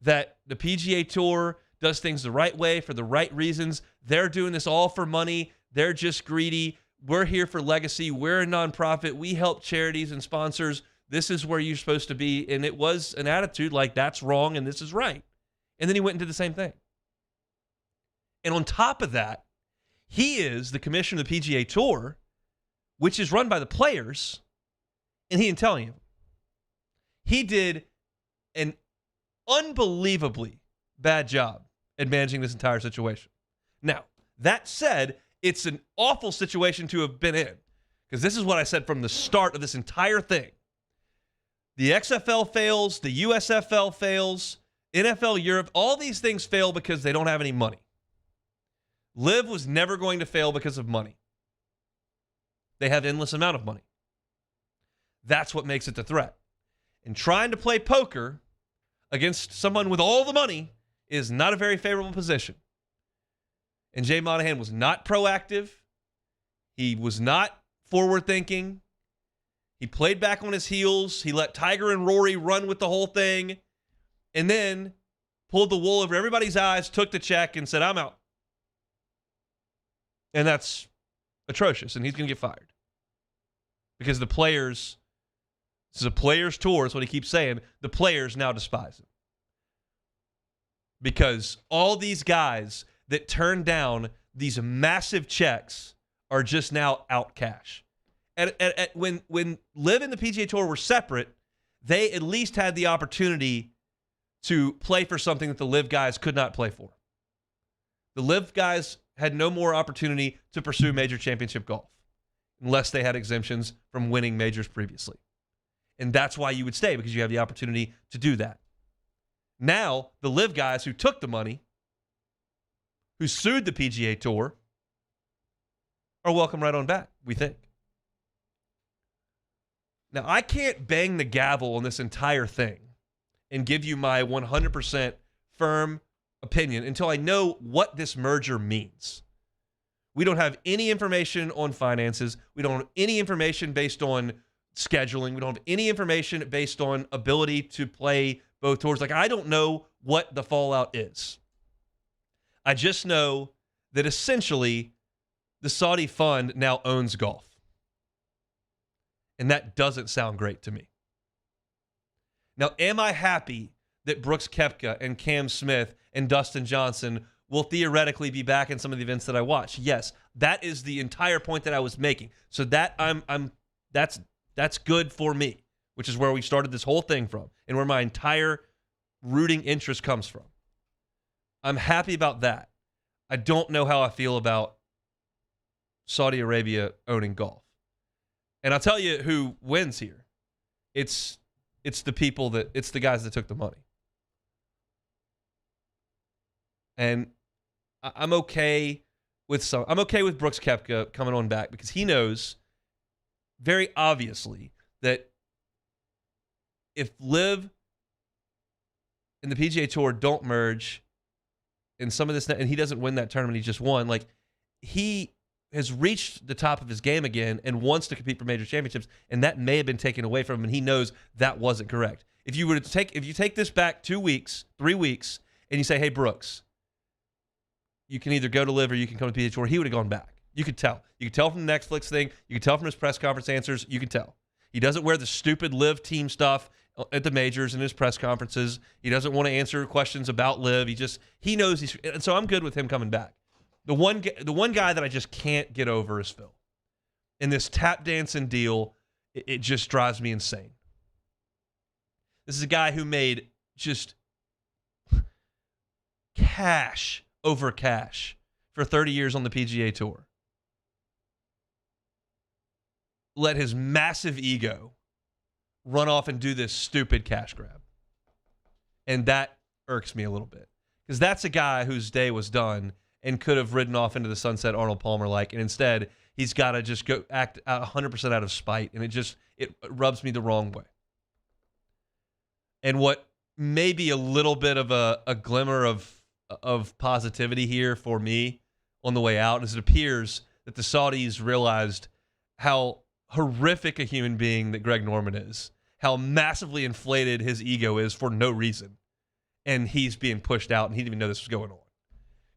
S2: that the PGA Tour does things the right way for the right reasons. They're doing this all for money. They're just greedy. We're here for legacy. We're a nonprofit. We help charities and sponsors. This is where you're supposed to be. And it was an attitude like that's wrong and this is right. And then he went and did the same thing. And on top of that, he is the commissioner of the PGA Tour, which is run by the players, and he didn't tell you. He did an unbelievably bad job at managing this entire situation. Now, that said, it's an awful situation to have been in, because this is what I said from the start of this entire thing. The XFL fails, the USFL fails, NFL Europe, all these things fail because they don't have any money. LIV was never going to fail because of money. They have endless amount of money. That's what makes it the threat. And trying to play poker against someone with all the money is not a very favorable position. And Jay Monahan was not proactive. He was not forward-thinking. He played back on his heels. He let Tiger and Rory run with the whole thing. And then pulled the wool over everybody's eyes, took the check, and said, I'm out. And that's atrocious, and he's going to get fired. Because the players, this is a players' tour, is what he keeps saying, the players now despise him. Because all these guys that turned down these massive checks are just now out cash. When LIV and the PGA Tour were separate, they at least had the opportunity to play for something that the LIV guys could not play for. The LIV guys had no more opportunity to pursue major championship golf unless they had exemptions from winning majors previously. And that's why you would stay, because you have the opportunity to do that. Now, the LIV guys who took the money, who sued the PGA Tour, are welcome right on back, we think. Now, I can't bang the gavel on this entire thing and give you my 100% firm opinion until I know what this merger means. We don't have any information on finances. We don't have any information based on scheduling. We don't have any information based on ability to play both tours. Like, I don't know what the fallout is. I just know that essentially the Saudi fund now owns golf. And that doesn't sound great to me. Now, am I happy that Brooks Koepka and Cam Smith and Dustin Johnson will theoretically be back in some of the events that I watch? Yes, that is the entire point that I was making. So that that's good for me, which is where we started this whole thing from and where my entire rooting interest comes from. I'm happy about that. I don't know how I feel about Saudi Arabia owning golf. And I'll tell you who wins here. It's the people it's the guys that took the money. And I'm okay with Brooks Koepka coming on back because he knows very obviously that if LIV and the PGA Tour don't merge in some of this, and he doesn't win that tournament he just won, like, he has reached the top of his game again and wants to compete for major championships, and that may have been taken away from him, and he knows that wasn't correct. If you take this back 2 weeks, 3 weeks, and you say, hey, Brooks, you can either go to LIV or you can come to PGA Tour, he would have gone back. You could tell. You could tell from the Netflix thing. You could tell from his press conference answers. You could tell. He doesn't wear the stupid LIV team stuff at the majors and his press conferences. He doesn't want to answer questions about LIV. He knows and so I'm good with him coming back. The one guy that I just can't get over is Phil. And this tap dancing deal, it just drives me insane. This is a guy who made just cash over cash for 30 years on the PGA Tour. Let his massive ego run off and do this stupid cash grab. And that irks me a little bit. Because that's a guy whose day was done and could have ridden off into the sunset Arnold Palmer-like. And instead, he's got to just go act 100% out of spite. And it rubs me the wrong way. And what may be a little bit of a glimmer of positivity here for me on the way out is it appears that the Saudis realized how horrific a human being that Greg Norman is, how massively inflated his ego is for no reason, and he's being pushed out, and he didn't even know this was going on.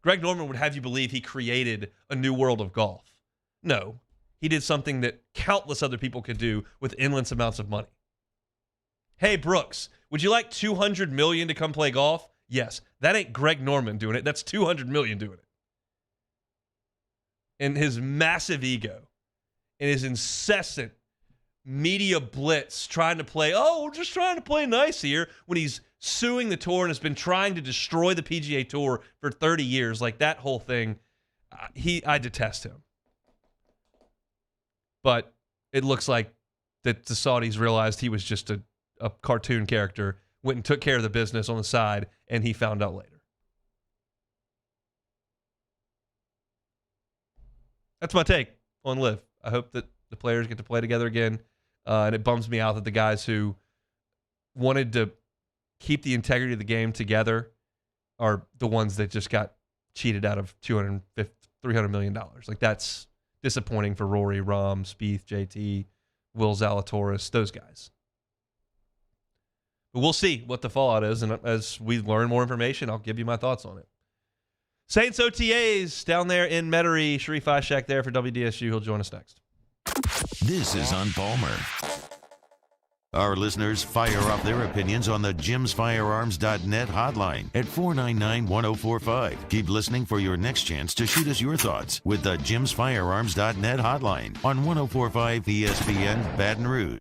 S2: Greg Norman would have you believe he created a new world of golf. No, he did something that countless other people could do with endless amounts of money. Hey, Brooks, would you like $200 million to come play golf? Yes, that ain't Greg Norman doing it. That's $200 million doing it. And his massive ego and his incessant media blitz trying to play, we're just trying to play nice here, when he's suing the tour and has been trying to destroy the PGA Tour for 30 years. Like, that whole thing, I detest him. But it looks like that the Saudis realized he was just a cartoon character, went and took care of the business on the side, and he found out later. That's my take on LIV. I hope that the players get to play together again, and it bums me out that the guys who wanted to keep the integrity of the game together are the ones that just got cheated out of $300 million. Like, that's disappointing for Rory, Rahm, Spieth, JT, Will Zalatoris, those guys. But we'll see what the fallout is, and as we learn more information, I'll give you my thoughts on it. Saints OTAs down there in Metairie. Sharif Ishak there for WDSU. He'll join us next.
S1: This is on Palmer. Our listeners fire off their opinions on the jimsfirearms.net hotline at 499-1045. Keep listening for your next chance to shoot us your thoughts with the jimsfirearms.net hotline on 1045 ESPN Baton Rouge.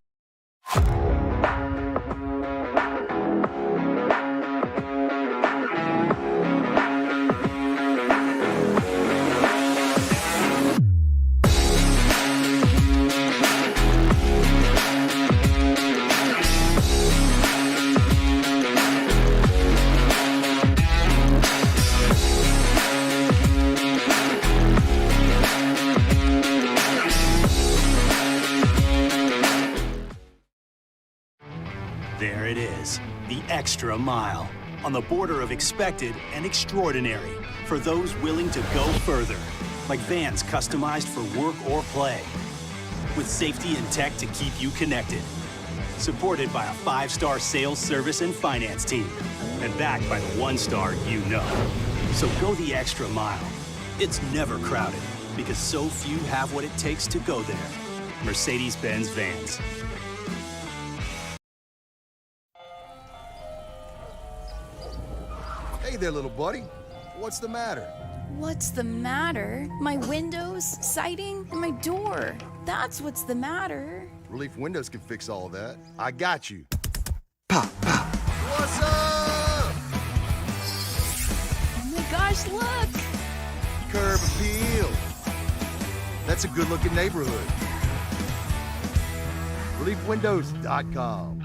S3: There it is, the extra mile, on the border of expected and extraordinary for those willing to go further, like vans customized for work or play, with safety and tech to keep you connected, supported by a 5-star sales, service, and finance team, and backed by the 1-star you know. So go the extra mile. It's never crowded, because so few have what it takes to go there. Mercedes-Benz Vans.
S7: Hey there, little buddy. What's the matter?
S8: What's the matter? My windows, siding, and my door. That's what's the matter.
S7: Relief Windows can fix all of that. I got you. Pop, pop. What's up?
S8: Oh my gosh, look!
S7: Curb appeal. That's a good-looking neighborhood. ReliefWindows.com.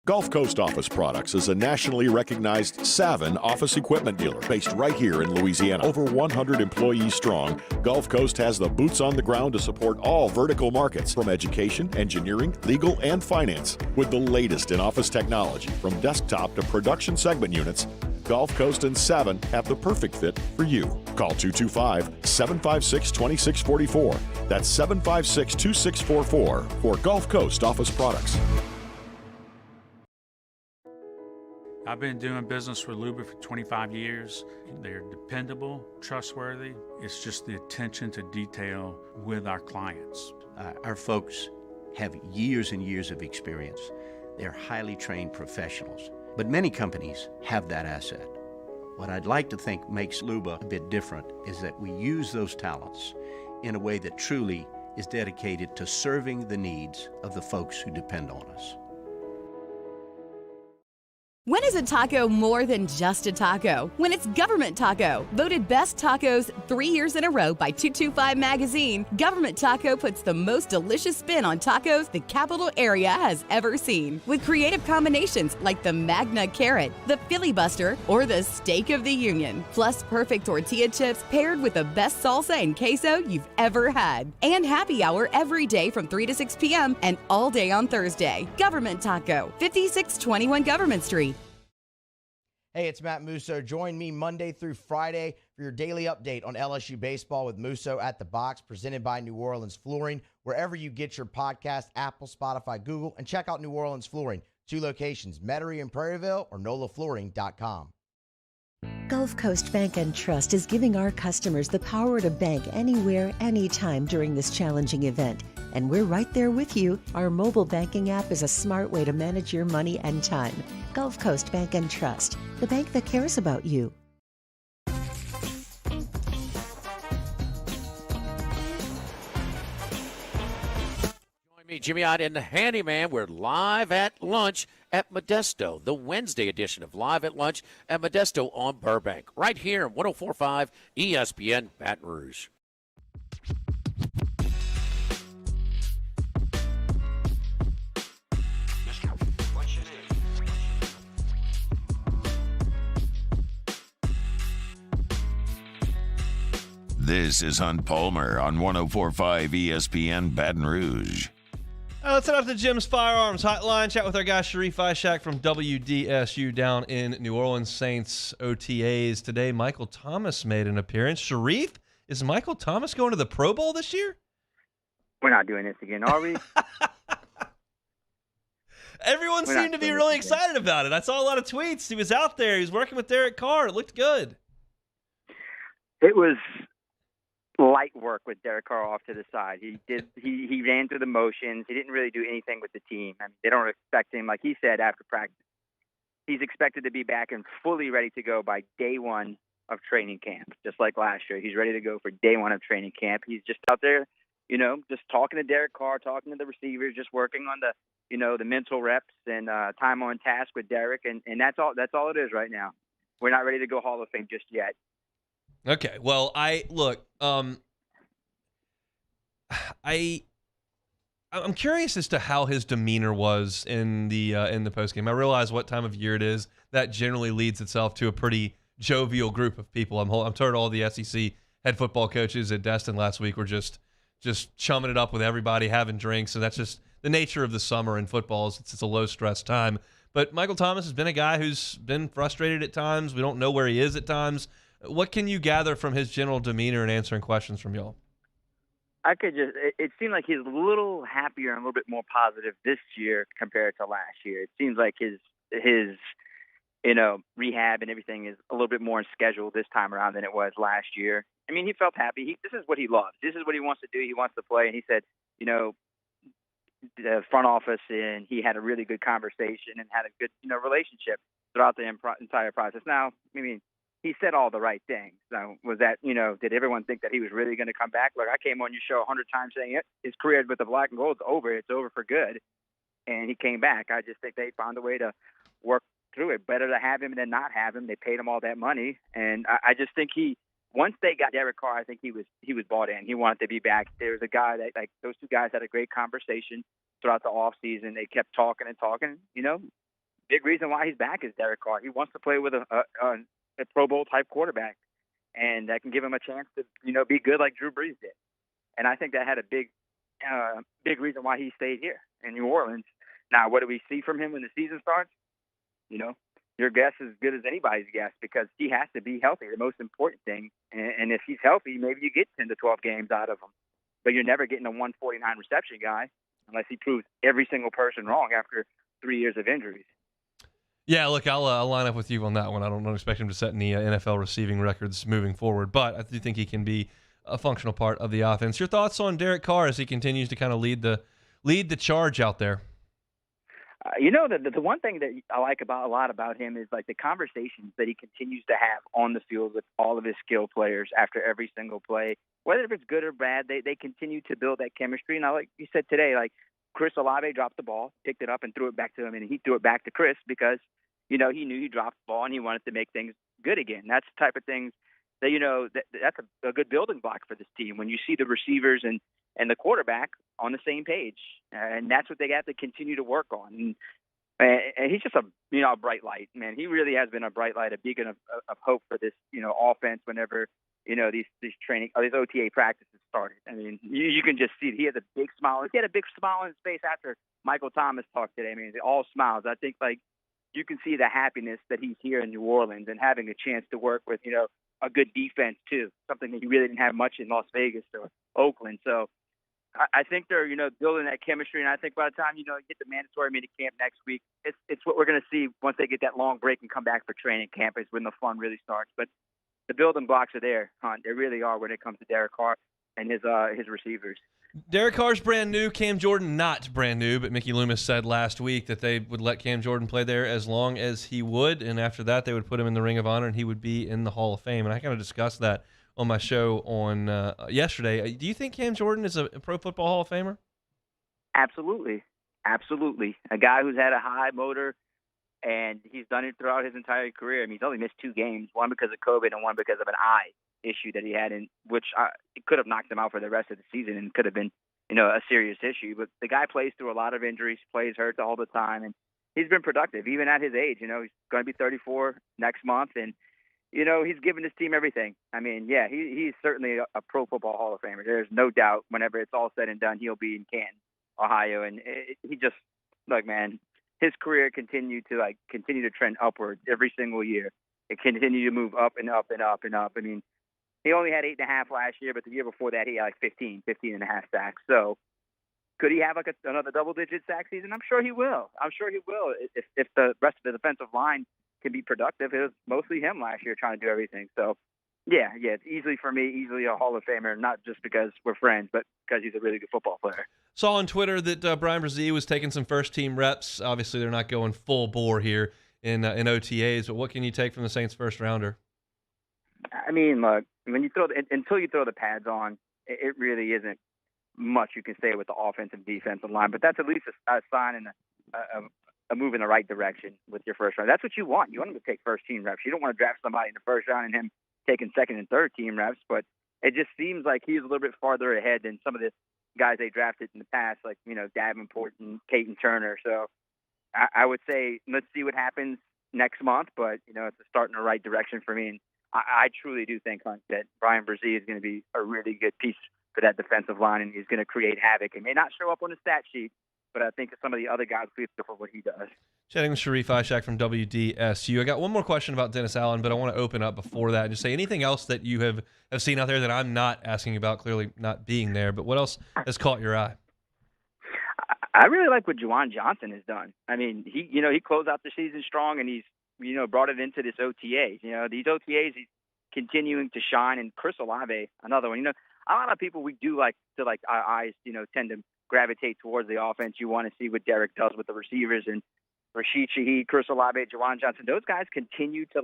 S4: Gulf Coast Office Products is a nationally recognized Savin office equipment dealer based right here in Louisiana. Over 100 employees strong, Gulf Coast has the boots on the ground to support all vertical markets, from education, engineering, legal, and finance. With the latest in office technology, from desktop to production segment units, Gulf Coast and Savin have the perfect fit for you. Call 225-756-2644. That's 756-2644 for Gulf Coast Office Products.
S5: I've been doing business with Luba for 25 years. They're dependable, trustworthy. It's just the attention to detail with our clients.
S6: Our folks have years and years of experience. They're highly trained professionals. But many companies have that asset. What I'd like to think makes Luba a bit different is that we use those talents in a way that truly is dedicated to serving the needs of the folks who depend on us.
S9: When is a taco more than just a taco? When it's Government Taco. Voted best tacos 3 years in a row by 225 Magazine, Government Taco puts the most delicious spin on tacos the capital area has ever seen. With creative combinations like the Magna Carrot, the Filibuster, or the Steak of the Union. Plus perfect tortilla chips paired with the best salsa and queso you've ever had. And happy hour every day from 3 to 6 p.m. and all day on Thursday. Government Taco, 5621 Government Street.
S17: Hey, it's Matt Musso. Join me Monday through Friday for your daily update on LSU baseball with Musso at the Box, presented by New Orleans Flooring, wherever you get your podcast, Apple, Spotify, Google, and check out New Orleans Flooring. 2 locations, Metairie and Prairieville, or NOLAFlooring.com.
S18: Gulf Coast Bank and Trust is giving our customers the power to bank anywhere, anytime during this challenging event. And we're right there with you. Our mobile banking app is a smart way to manage your money and time. Gulf Coast Bank and Trust, the bank that cares about you.
S19: Join me, Jimmy Ott and the Handyman. We're live at lunch at Modesto, the Wednesday edition of Live at Lunch at Modesto on Burbank, right here on 104.5 ESPN Baton Rouge.
S1: This is Hunt Palmer on 104.5 ESPN Baton Rouge.
S2: Let's head out to Jim's Firearms Hotline. Chat with our guy Sharif Ishak from WDSU down in New Orleans Saints OTAs. Today, Michael Thomas made an appearance. Sharif, is Michael Thomas going to the Pro Bowl this year?
S11: We're not doing this again, are we?
S2: Everyone seemed to be really excited about it. I saw a lot of tweets. He was out there. He was working with Derek Carr. It looked good.
S11: It was light work with Derek Carr off to the side. He ran through the motions. He didn't really do anything with the team. I mean, they don't expect him, like he said after practice, he's expected to be back and fully ready to go by day one of training camp, just like last year. He's ready to go for day one of training camp. He's just out there, just talking to Derek Carr, talking to the receivers, just working on the mental reps and time on task with Derek, and that's all it is right now. We're not ready to go Hall of Fame just yet.
S2: Okay, well, I'm curious as to how his demeanor was in the postgame. I realize what time of year it is. That generally leads itself to a pretty jovial group of people. I'm told all the SEC head football coaches at Destin last week were just chumming it up with everybody, having drinks, and that's just the nature of the summer in football. It's a low-stress time. But Michael Thomas has been a guy who's been frustrated at times. We don't know where he is at times. What can you gather from his general demeanor and answering questions from y'all?
S11: It seemed like he's a little happier and a little bit more positive this year compared to last year. It seems like his rehab and everything is a little bit more scheduled this time around than it was last year. I mean, he felt happy. This is what he loves. This is what he wants to do. He wants to play. And he said, the front office and he had a really good conversation and had a good, relationship throughout the entire process. Now, I mean, he said all the right things. So was that, did everyone think that he was really going to come back? Look, I came on your show 100 times saying it. His career with the Black and Gold is over. It's over for good. And he came back. I just think they found a way to work through it. Better to have him than not have him. They paid him all that money. And I just think once they got Derek Carr, I think he was bought in. He wanted to be back. There was a guy that, those two guys had a great conversation throughout the offseason. They kept talking and talking. Big reason why he's back is Derek Carr. He wants to play with a Pro Bowl type quarterback, and that can give him a chance to, be good like Drew Brees did. And I think that had a big reason why he stayed here in New Orleans. Now, what do we see from him when the season starts? Your guess is as good as anybody's guess because he has to be healthy, the most important thing. And if he's healthy, maybe you get 10 to 12 games out of him. But you're never getting a 149 reception guy unless he proves every single person wrong after 3 years of injuries.
S2: Yeah, look, I'll line up with you on that one. I don't expect him to set any NFL receiving records moving forward, but I do think he can be a functional part of the offense. Your thoughts on Derek Carr as he continues to kind of lead the charge out there?
S11: The one thing that I like a lot about him is like the conversations that he continues to have on the field with all of his skill players after every single play. Whether it's good or bad, they continue to build that chemistry. And like you said today, like Chris Olave dropped the ball, picked it up and threw it back to him, and he threw it back to Chris because, he knew he dropped the ball and he wanted to make things good again. That's the type of things that, that's a good building block for this team when you see the receivers and the quarterback on the same page. And that's what they have to continue to work on. And he's just a bright light, man. He really has been a bright light, a beacon of hope for this, offense whenever, these training, these OTA practices started. I mean, you can just see it. He has a big smile. He had a big smile on his face after Michael Thomas talked today. I mean, all smiles. I think, you can see the happiness that he's here in New Orleans and having a chance to work with, a good defense too, something that he really didn't have much in Las Vegas or Oakland. So I think they're, building that chemistry. And I think by the time, you get the mandatory mini camp next week, it's what we're going to see once they get that long break and come back for training camp is when the fun really starts. But the building blocks are there, Hunt. They really are when it comes to Derek Carr and his receivers.
S2: Derek Carr's brand new. Cam Jordan not brand new, but Mickey Loomis said last week that they would let Cam Jordan play there as long as he would, and after that they would put him in the Ring of Honor and he would be in the Hall of Fame. And I kind of discussed that on my show on yesterday. Do you think Cam Jordan is a Pro Football Hall of Famer?
S11: Absolutely. Absolutely. A guy who's had a high motor, and he's done it throughout his entire career. I mean, he's only missed 2 games, one because of COVID and one because of an eye issue that he had, in which it could have knocked him out for the rest of the season and could have been, a serious issue. But the guy plays through a lot of injuries, plays hurt all the time, and he's been productive, even at his age. He's going to be 34 next month, and, he's given his team everything. I mean, yeah, he's certainly a Pro Football Hall of Famer. There's no doubt whenever it's all said and done, he'll be in Canton. Ohio, and he just look, man, his career continued to trend upwards every single year. It continued to move up and up and up and up. I mean, he only had 8.5 last year, but the year before that he had like 15 and a half sacks. So could he have like another double-digit sack season? I'm sure he will. If the rest of the defensive line can be productive. It was mostly him last year trying to do everything. So, yeah, it's easily a Hall of Famer, not just because we're friends, but because he's a really good football player.
S2: Saw on Twitter that Brian Brzee was taking some first-team reps. Obviously, they're not going full bore here in OTAs, but what can you take from the Saints' first-rounder?
S11: I mean, look, when you until you throw the pads on, it really isn't much you can say with the offensive defensive line, but that's at least a sign and a move in the right direction with your first round. That's what you want. You want him to take first-team reps. You don't want to draft somebody in the first round and him taking second and third-team reps, but it just seems like he's a little bit farther ahead than some of the guys they drafted in the past, like, Davenport and Peyton Turner. So I would say let's see what happens next month, but, it's a start in the right direction for me. And I truly do think, Hunt, that Brian Brzee is going to be a really good piece for that defensive line, and he's going to create havoc. It may not show up on the stat sheet, but I think some of the other guys will for what he does.
S2: Chatting with Sharif Ishak from WDSU. I got one more question about Dennis Allen, but I want to open up before that and just say anything else that you have seen out there that I'm not asking about, clearly not being there, but what else has caught your eye?
S11: I really like what Juwan Johnson has done. I mean, he closed out the season strong, and he's, brought it into this OTAs. These OTAs, he's continuing to shine. And Chris Olave, another one. A lot of people we do like to our eyes, tend to gravitate towards the offense. You want to see what Derek does with the receivers, and Rashid Shaheed, Chris Olave, Juwan Johnson. Those guys continue to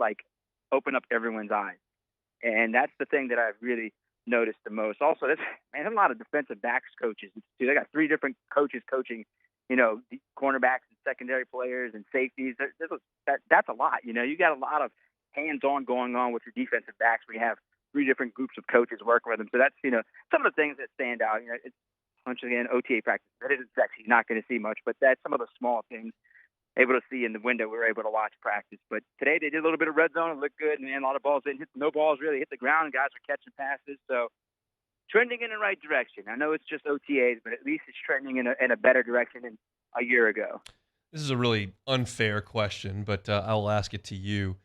S11: open up everyone's eyes, and that's the thing that I've really noticed the most. Also, there's a lot of defensive backs coaches. They got 3 different coaches coaching, cornerbacks and secondary players and safeties. That's a lot. You got a lot of hands-on going on with your defensive backs. We have 3 different groups of coaches working with them. So that's, some of the things that stand out. It's, once again, OTA practice. That isn't sexy. You're not going to see much, but that's some of the small things able to see in the window. We were able to watch practice. But today they did a little bit of red zone. It looked good, and a lot of balls didn't hit. No balls really hit the ground, and guys are catching passes. So trending in the right direction. I know it's just OTAs, but at least it's trending in a better direction than a year ago.
S2: This is a really unfair question, but I will ask it to you.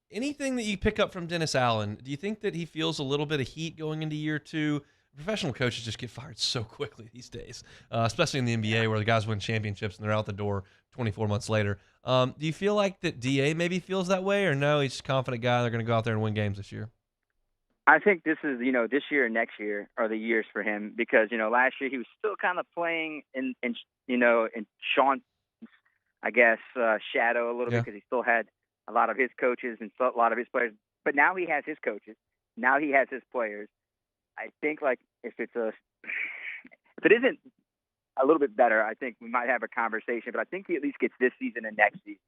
S2: Anything that you pick up from Dennis Allen, do you think that he feels a little bit of heat going into year 2? Professional coaches just get fired so quickly these days, especially in the NBA where the guys win championships and they're out the door 24 months later. Do you feel like that DA maybe feels that way, or no, he's just a confident guy and they're going to go out there and win games this year?
S11: I think this is, this year and next year are the years for him because, last year he was still kind of playing in Sean's, I guess, shadow a little bit because he still had a lot of his coaches and a lot of his players. But now he has his coaches. Now he has his players. I think if it isn't a little bit better, I think we might have a conversation. But I think he at least gets this season and next season.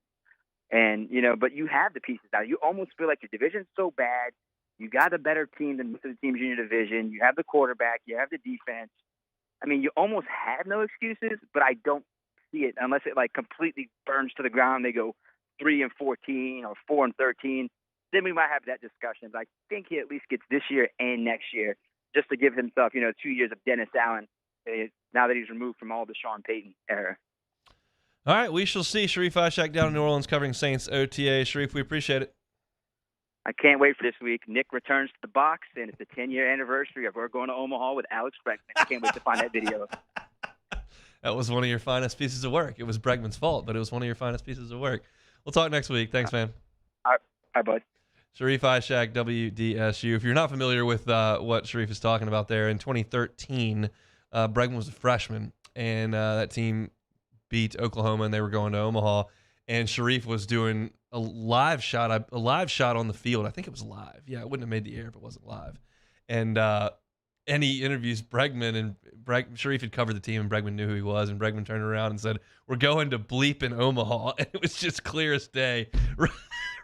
S11: And, but you have the pieces now. You almost feel like your division's so bad. You got a better team than most of the teams in your division. You have the quarterback. You have the defense. I mean, you almost have no excuses, but I don't see it unless it completely burns to the ground. They go 3-14 or 4-13. Then we might have that discussion. But I think he at least gets this year and next year just to give himself, 2 years of Dennis Allen now that he's removed from all the Sean Payton era.
S2: All right, we shall see. Sharif Ishak down in New Orleans covering Saints OTA. Sharif, we appreciate it.
S11: I can't wait for this week. Nick returns to the box, and it's the 10-year anniversary of We're Going to Omaha with Alex Bregman. I can't wait to find that video.
S2: That was one of your finest pieces of work. It was Bregman's fault, but it was one of your finest pieces of work. We'll talk next week. Thanks, man.
S11: All right, bud.
S2: Sharif Ishak, WDSU. If you're not familiar with what Sharif is talking about there, in 2013, Bregman was a freshman, and that team beat Oklahoma, and they were going to Omaha. And Sharif was doing a live shot on the field. I think it was live. Yeah, it wouldn't have made the air if it wasn't live. And he interviews Bregman, and Sharif had covered the team, and Bregman knew who he was. And Bregman turned around and said, "We're going to bleep in Omaha." And it was just clear as day,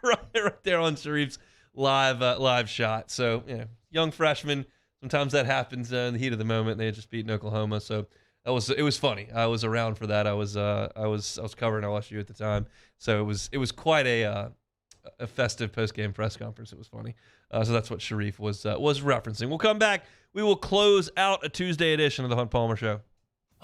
S2: right there on Sharif's live shot. So, young freshman. Sometimes that happens in the heat of the moment. They had just beaten Oklahoma, so it was funny. I was around for that. I was covering LSU at the time, so it was quite a festive post-game press conference. It was funny. So that's what Sharif was referencing. We'll come back. We will close out a Tuesday edition of the Hunt Palmer Show.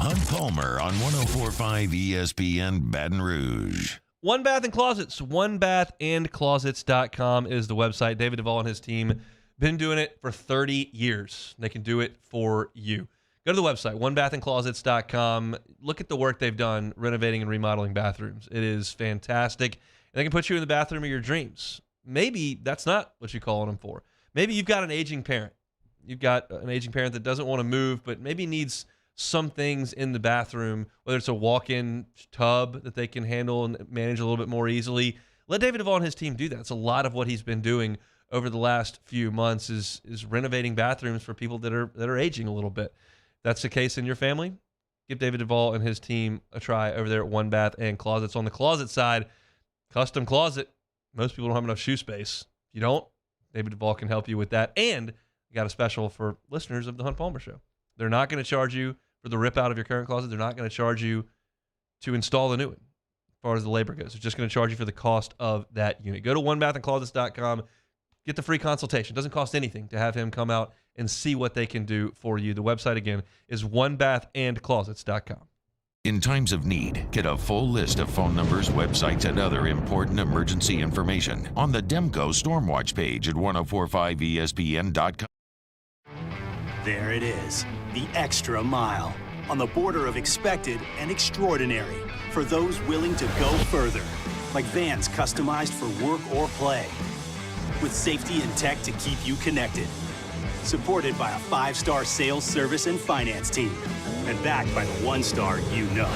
S1: Hunt Palmer on 104.5 ESPN Baton Rouge.
S2: One Bath and Closets. OneBathAndClosets.com is the website. David Duvall and his team been doing it for 30 years. They can do it for you. Go to the website, OneBathAndClosets.com. Look at the work they've done renovating and remodeling bathrooms. It is fantastic. And they can put you in the bathroom of your dreams. Maybe that's not what you're calling them for. Maybe you've got an aging parent. You've got an aging parent that doesn't want to move, but maybe needs some things in the bathroom, whether it's a walk-in tub that they can handle and manage a little bit more easily. Let David Duvall and his team do that. It's a lot of what he's been doing over the last few months is renovating bathrooms for people that are aging a little bit. If that's the case in your family, give David Duvall and his team a try over there at One Bath and Closets. On the closet side, custom closet. Most people don't have enough shoe space. If you don't, David Duvall can help you with that. And we got a special for listeners of the Hunt Palmer Show. They're not going to charge you for the rip out of your current closet. They're not going to charge you to install the new one as far as the labor goes. They're just going to charge you for the cost of that unit. Go to OneBathAndClosets.com. Get the free consultation. It doesn't cost anything to have him come out and see what they can do for you. The website, again, is OneBathAndClosets.com.
S1: In times of need, get a full list of phone numbers, websites, and other important emergency information on the Demco Stormwatch page at 1045ESPN.com.
S3: There it is, the extra mile, on the border of expected and extraordinary, for those willing to go further, like vans customized for work or play, with safety and tech to keep you connected, supported by a 5-star sales, service, and finance team, and backed by the 1-star you know.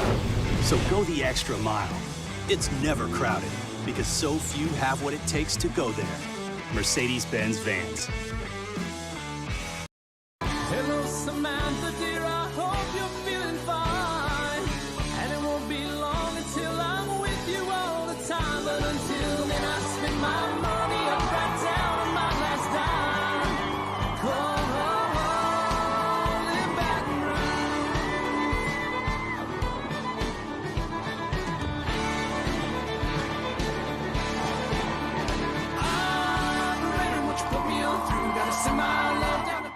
S3: So go the extra mile. It's never crowded, because so few have what it takes to go there. Mercedes-Benz Vans.
S13: Hello, Samantha, dear, I hope you're feeling fine. And it won't be long until I'm with you all the time. But until then, I spend my money up right down on my last dime. Come on, in Baton Rouge. I'm ready, what you put me on through. Gotta send my love down to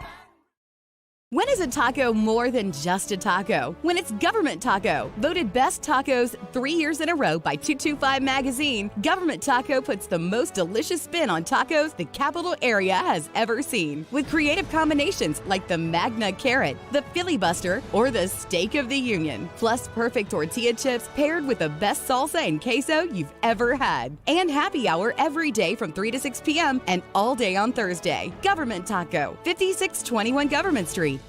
S9: When is a taco more than just a taco? When it's Government Taco. Voted best tacos 3 years in a row by 225 Magazine, Government Taco puts the most delicious spin on tacos the capital area has ever seen. With creative combinations like the Magna Carrot, the Filibuster, or the Steak of the Union. Plus perfect tortilla chips paired with the best salsa and queso you've ever had. And happy hour every day from 3 to 6 p.m. and all day on Thursday. Government Taco, 5621 Government Street.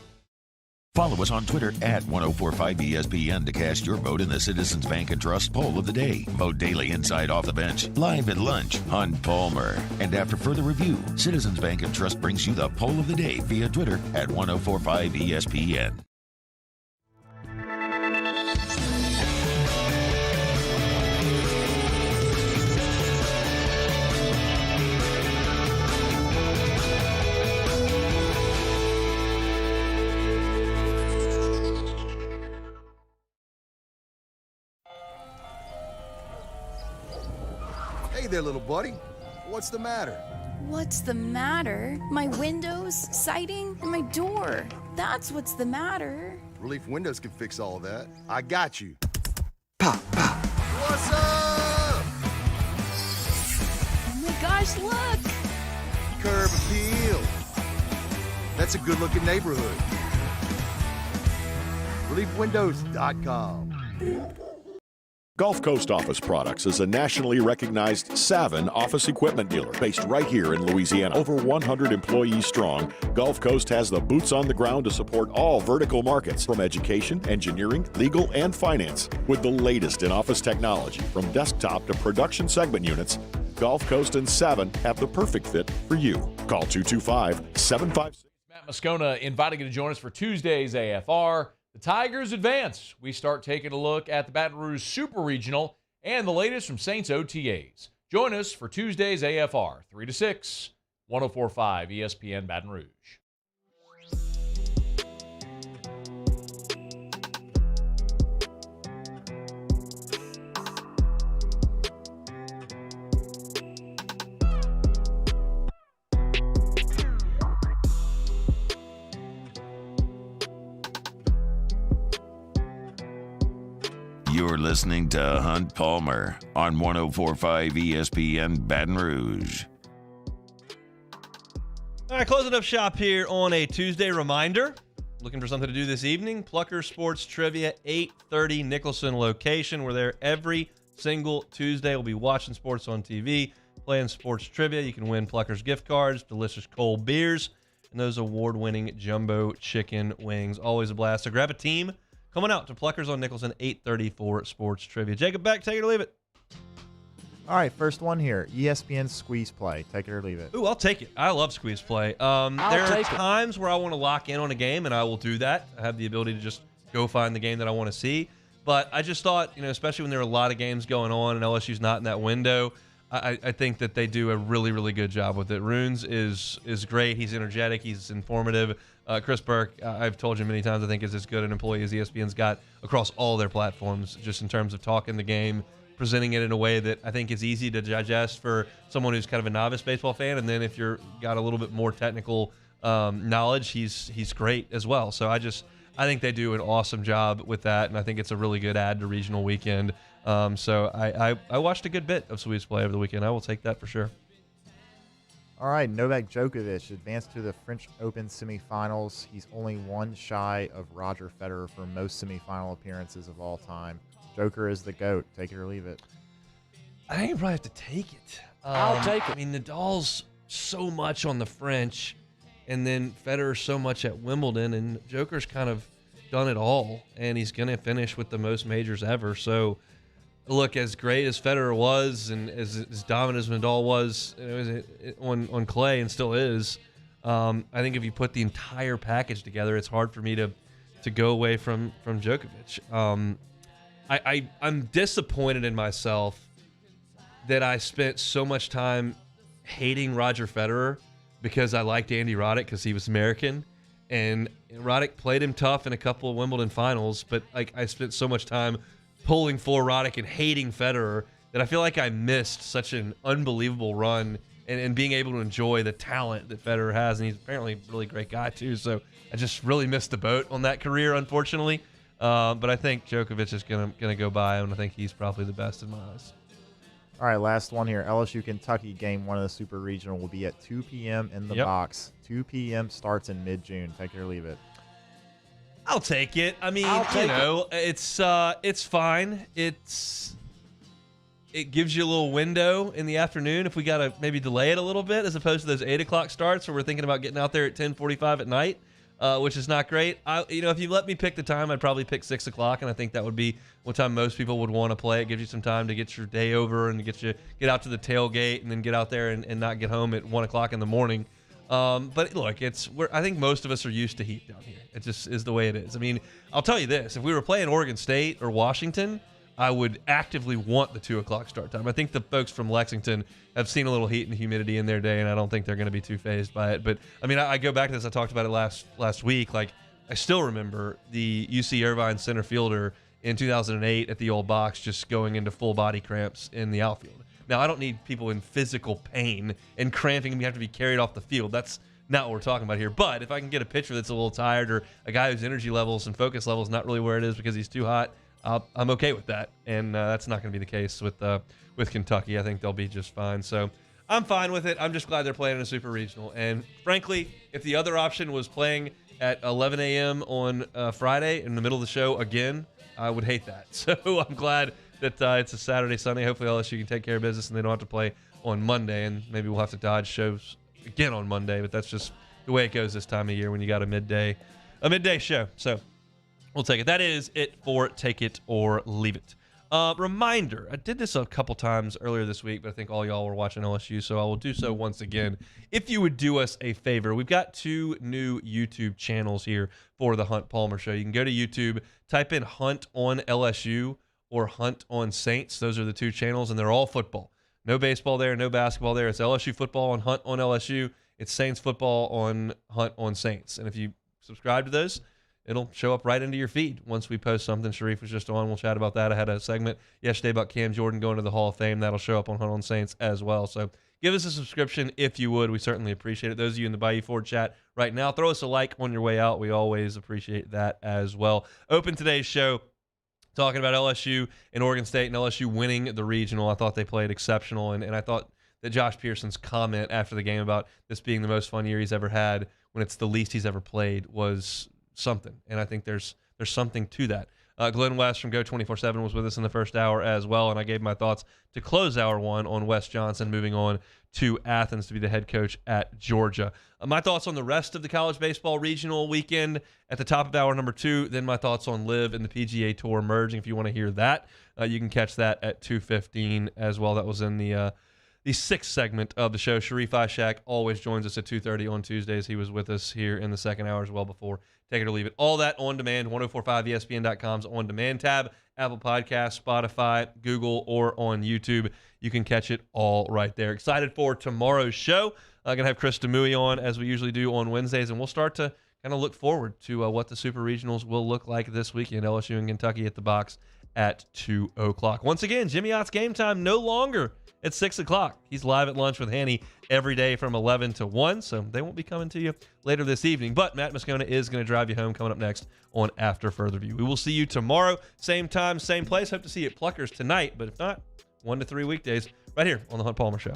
S1: Follow us on Twitter at 1045ESPN to cast your vote in the Citizens Bank and Trust poll of the day. Vote daily inside Off the Bench, live at lunch, Hunt Palmer. And after further review, Citizens Bank and Trust brings you the poll of the day via Twitter at 1045ESPN.
S7: Hey there, little buddy. What's the matter?
S8: What's the matter? My windows, siding, and my door. That's what's the matter.
S7: Relief Windows can fix all of that. I got you. Pop, pop. What's up?
S8: Oh my gosh, look!
S7: Curb appeal. That's a good-looking neighborhood. ReliefWindows.com.
S4: Gulf Coast Office Products is a nationally recognized Savin office equipment dealer based right here in Louisiana. Over 100 employees strong, Gulf Coast has the boots on the ground to support all vertical markets from education, engineering, legal, and finance. With the latest in office technology from desktop to production segment units, Gulf Coast and Savin have the perfect fit for you. Call 225-756.
S22: Matt Moscona inviting you to join us for Tuesday's AFR. The Tigers advance. We start taking a look at the Baton Rouge Super Regional and the latest from Saints OTAs. Join us for Tuesday's AFR, 3 to 6, 1045 ESPN Baton Rouge.
S1: You're listening to Hunt Palmer on 104.5 ESPN Baton Rouge.
S2: All right, closing up shop here on a Tuesday. Reminder, looking for something to do this evening? Plucker Sports Trivia, 8:30 Nicholson location. We're there every single Tuesday. We'll be watching sports on TV, playing sports trivia. You can win Plucker's gift cards, delicious cold beers, and those award-winning jumbo chicken wings. Always a blast. So grab a team. Coming out to Pluckers on Nicholson, 8:30 for sports trivia. Jacob Beck, take it or leave it.
S12: All right, first one here. ESPN Squeeze Play. Take it or leave it.
S2: Ooh, I'll take it. I love Squeeze Play. There are times where I want to lock in on a game, and I will do that. I have the ability to just go find the game that I want to see. But I just thought, especially when there are a lot of games going on and LSU's not in that window, I think that they do a really, really good job with it. Runes is great. He's energetic. He's informative. Chris Burke, I've told you many times, I think is as good an employee as ESPN's got across all their platforms, just in terms of talking the game, presenting it in a way that I think is easy to digest for someone who's kind of a novice baseball fan. And then if you're got a little bit more technical knowledge, he's great as well. So I think they do an awesome job with that, and I think it's a really good add to regional weekend. So I watched a good bit of Squeeze Play over the weekend. I will take that for sure.
S12: All right, Novak Djokovic advanced to the French Open semifinals. He's only one shy of Roger Federer for most semifinal appearances of all time. Joker is the GOAT. Take it or leave it.
S2: I think you probably have to take it.
S19: I'll take it.
S2: I mean, Nadal's so much on the French, and then Federer so much at Wimbledon, and Joker's kind of done it all, and he's going to finish with the most majors ever. So, look, as great as Federer was and as dominant as Nadal was on clay and still is, I think if you put the entire package together, it's hard for me to go away from Djokovic. I'm disappointed in myself that I spent so much time hating Roger Federer because I liked Andy Roddick because he was American, and Roddick played him tough in a couple of Wimbledon finals, but I spent so much time pulling for Roddick and hating Federer that I feel like I missed such an unbelievable run and being able to enjoy the talent that Federer has, and he's apparently a really great guy too, so I just really missed the boat on that career, unfortunately. But I think Djokovic is gonna go by him, and I think he's probably the best in my eyes.
S12: All right, last one here. LSU Kentucky game 1 of the Super Regional will be at 2 p.m. in the box. 2 p.m. starts in mid-June. Take it or leave it.
S2: I'll take it. I mean, it's fine. It gives you a little window in the afternoon if we got to maybe delay it a little bit as opposed to those 8 o'clock starts where we're thinking about getting out there at 10:45 at night. Which is not great. If you let me pick the time, I'd probably pick 6 o'clock, and I think that would be what time most people would want to play. It gives you some time to get your day over and to get out to the tailgate and then get out there and not get home at 1 o'clock in the morning. But look, I think most of us are used to heat down here. It just is the way it is. I mean, I'll tell you this: if we were playing Oregon State or Washington, I would actively want the 2 o'clock start time. I think the folks from Lexington have seen a little heat and humidity in their day, and I don't think they're going to be too fazed by it. But I mean, I go back to this. I talked about it last week. Like, I still remember the UC Irvine center fielder in 2008 at the old box just going into full body cramps in the outfield. Now, I don't need people in physical pain and cramping and you have to be carried off the field. That's not what we're talking about here. But if I can get a pitcher that's a little tired or a guy whose energy levels and focus levels not really where it is because he's too hot, I'm okay with that, and that's not going to be the case with Kentucky. I think they'll be just fine. So I'm fine with it. I'm just glad they're playing in a super regional. And frankly, if the other option was playing at 11 a.m. on Friday in the middle of the show again, I would hate that. So I'm glad that it's a Saturday, Sunday. Hopefully LSU can take care of business and they don't have to play on Monday. And maybe we'll have to dodge shows again on Monday. But that's just the way it goes this time of year when you got a midday show. So we'll take it. That is it for Take It or Leave It. Reminder, I did this a couple times earlier this week, but I think all y'all were watching LSU, so I will do so once again. If you would do us a favor, we've got 2 new YouTube channels here for the Hunt Palmer Show. You can go to YouTube, type in Hunt on LSU or Hunt on Saints. Those are the 2 channels, and they're all football. No baseball there, no basketball there. It's LSU football on Hunt on LSU. It's Saints football on Hunt on Saints. And if you subscribe to those, it'll show up right into your feed once we post something. Sharif was just on. We'll chat about that. I had a segment yesterday about Cam Jordan going to the Hall of Fame. That'll show up on Hunt on Saints as well. So give us a subscription if you would. We certainly appreciate it. Those of you in the Bayou Ford chat right now, throw us a like on your way out. We always appreciate that as well. Open today's show talking about LSU and Oregon State and LSU winning the regional. I thought they played exceptional, and I thought that Josh Pearson's comment after the game about this being the most fun year he's ever had when it's the least he's ever played was something, and I think there's something to that. Glenn West from Go 24/7 was with us in the first hour as well, and I gave my thoughts to close hour one on Wes Johnson moving on to Athens to be the head coach at Georgia. My thoughts on the rest of the college baseball regional weekend at the top of hour number 2, then my thoughts on LIV and the PGA Tour merging. If you want to hear that, you can catch that at 2:15 as well. That was in the 6th segment of the show. Sharif Ishak always joins us at 2:30 on Tuesdays. He was with us here in the second hour as well before. Take it or leave it. All that on demand, 1045ESPN.com's on demand tab, Apple Podcasts, Spotify, Google, or on YouTube. You can catch it all right there. Excited for tomorrow's show. I'm going to have Chris Demouy on, as we usually do on Wednesdays, and we'll start to kind of look forward to what the Super Regionals will look like this weekend. LSU and Kentucky at the box at 2 o'clock. Once again, Jimmy Ott's Game Time no longer at 6 o'clock. He's live at lunch with Hanny every day from 11 to 1, so they won't be coming to you later this evening. But Matt Moscona is going to drive you home coming up next on After Further View. We will see you tomorrow, same time, same place. Hope to see you at Pluckers tonight, but if not, 1 to 3 weekdays right here on The Hunt Palmer Show.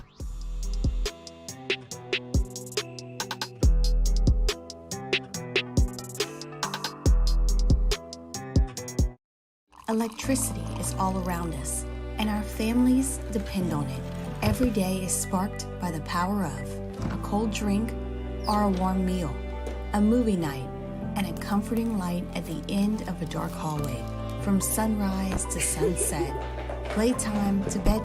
S15: Electricity is all around us, and our families depend on it. Every day is sparked by the power of a cold drink or a warm meal, a movie night, and a comforting light at the end of a dark hallway. From sunrise to sunset, playtime to bed.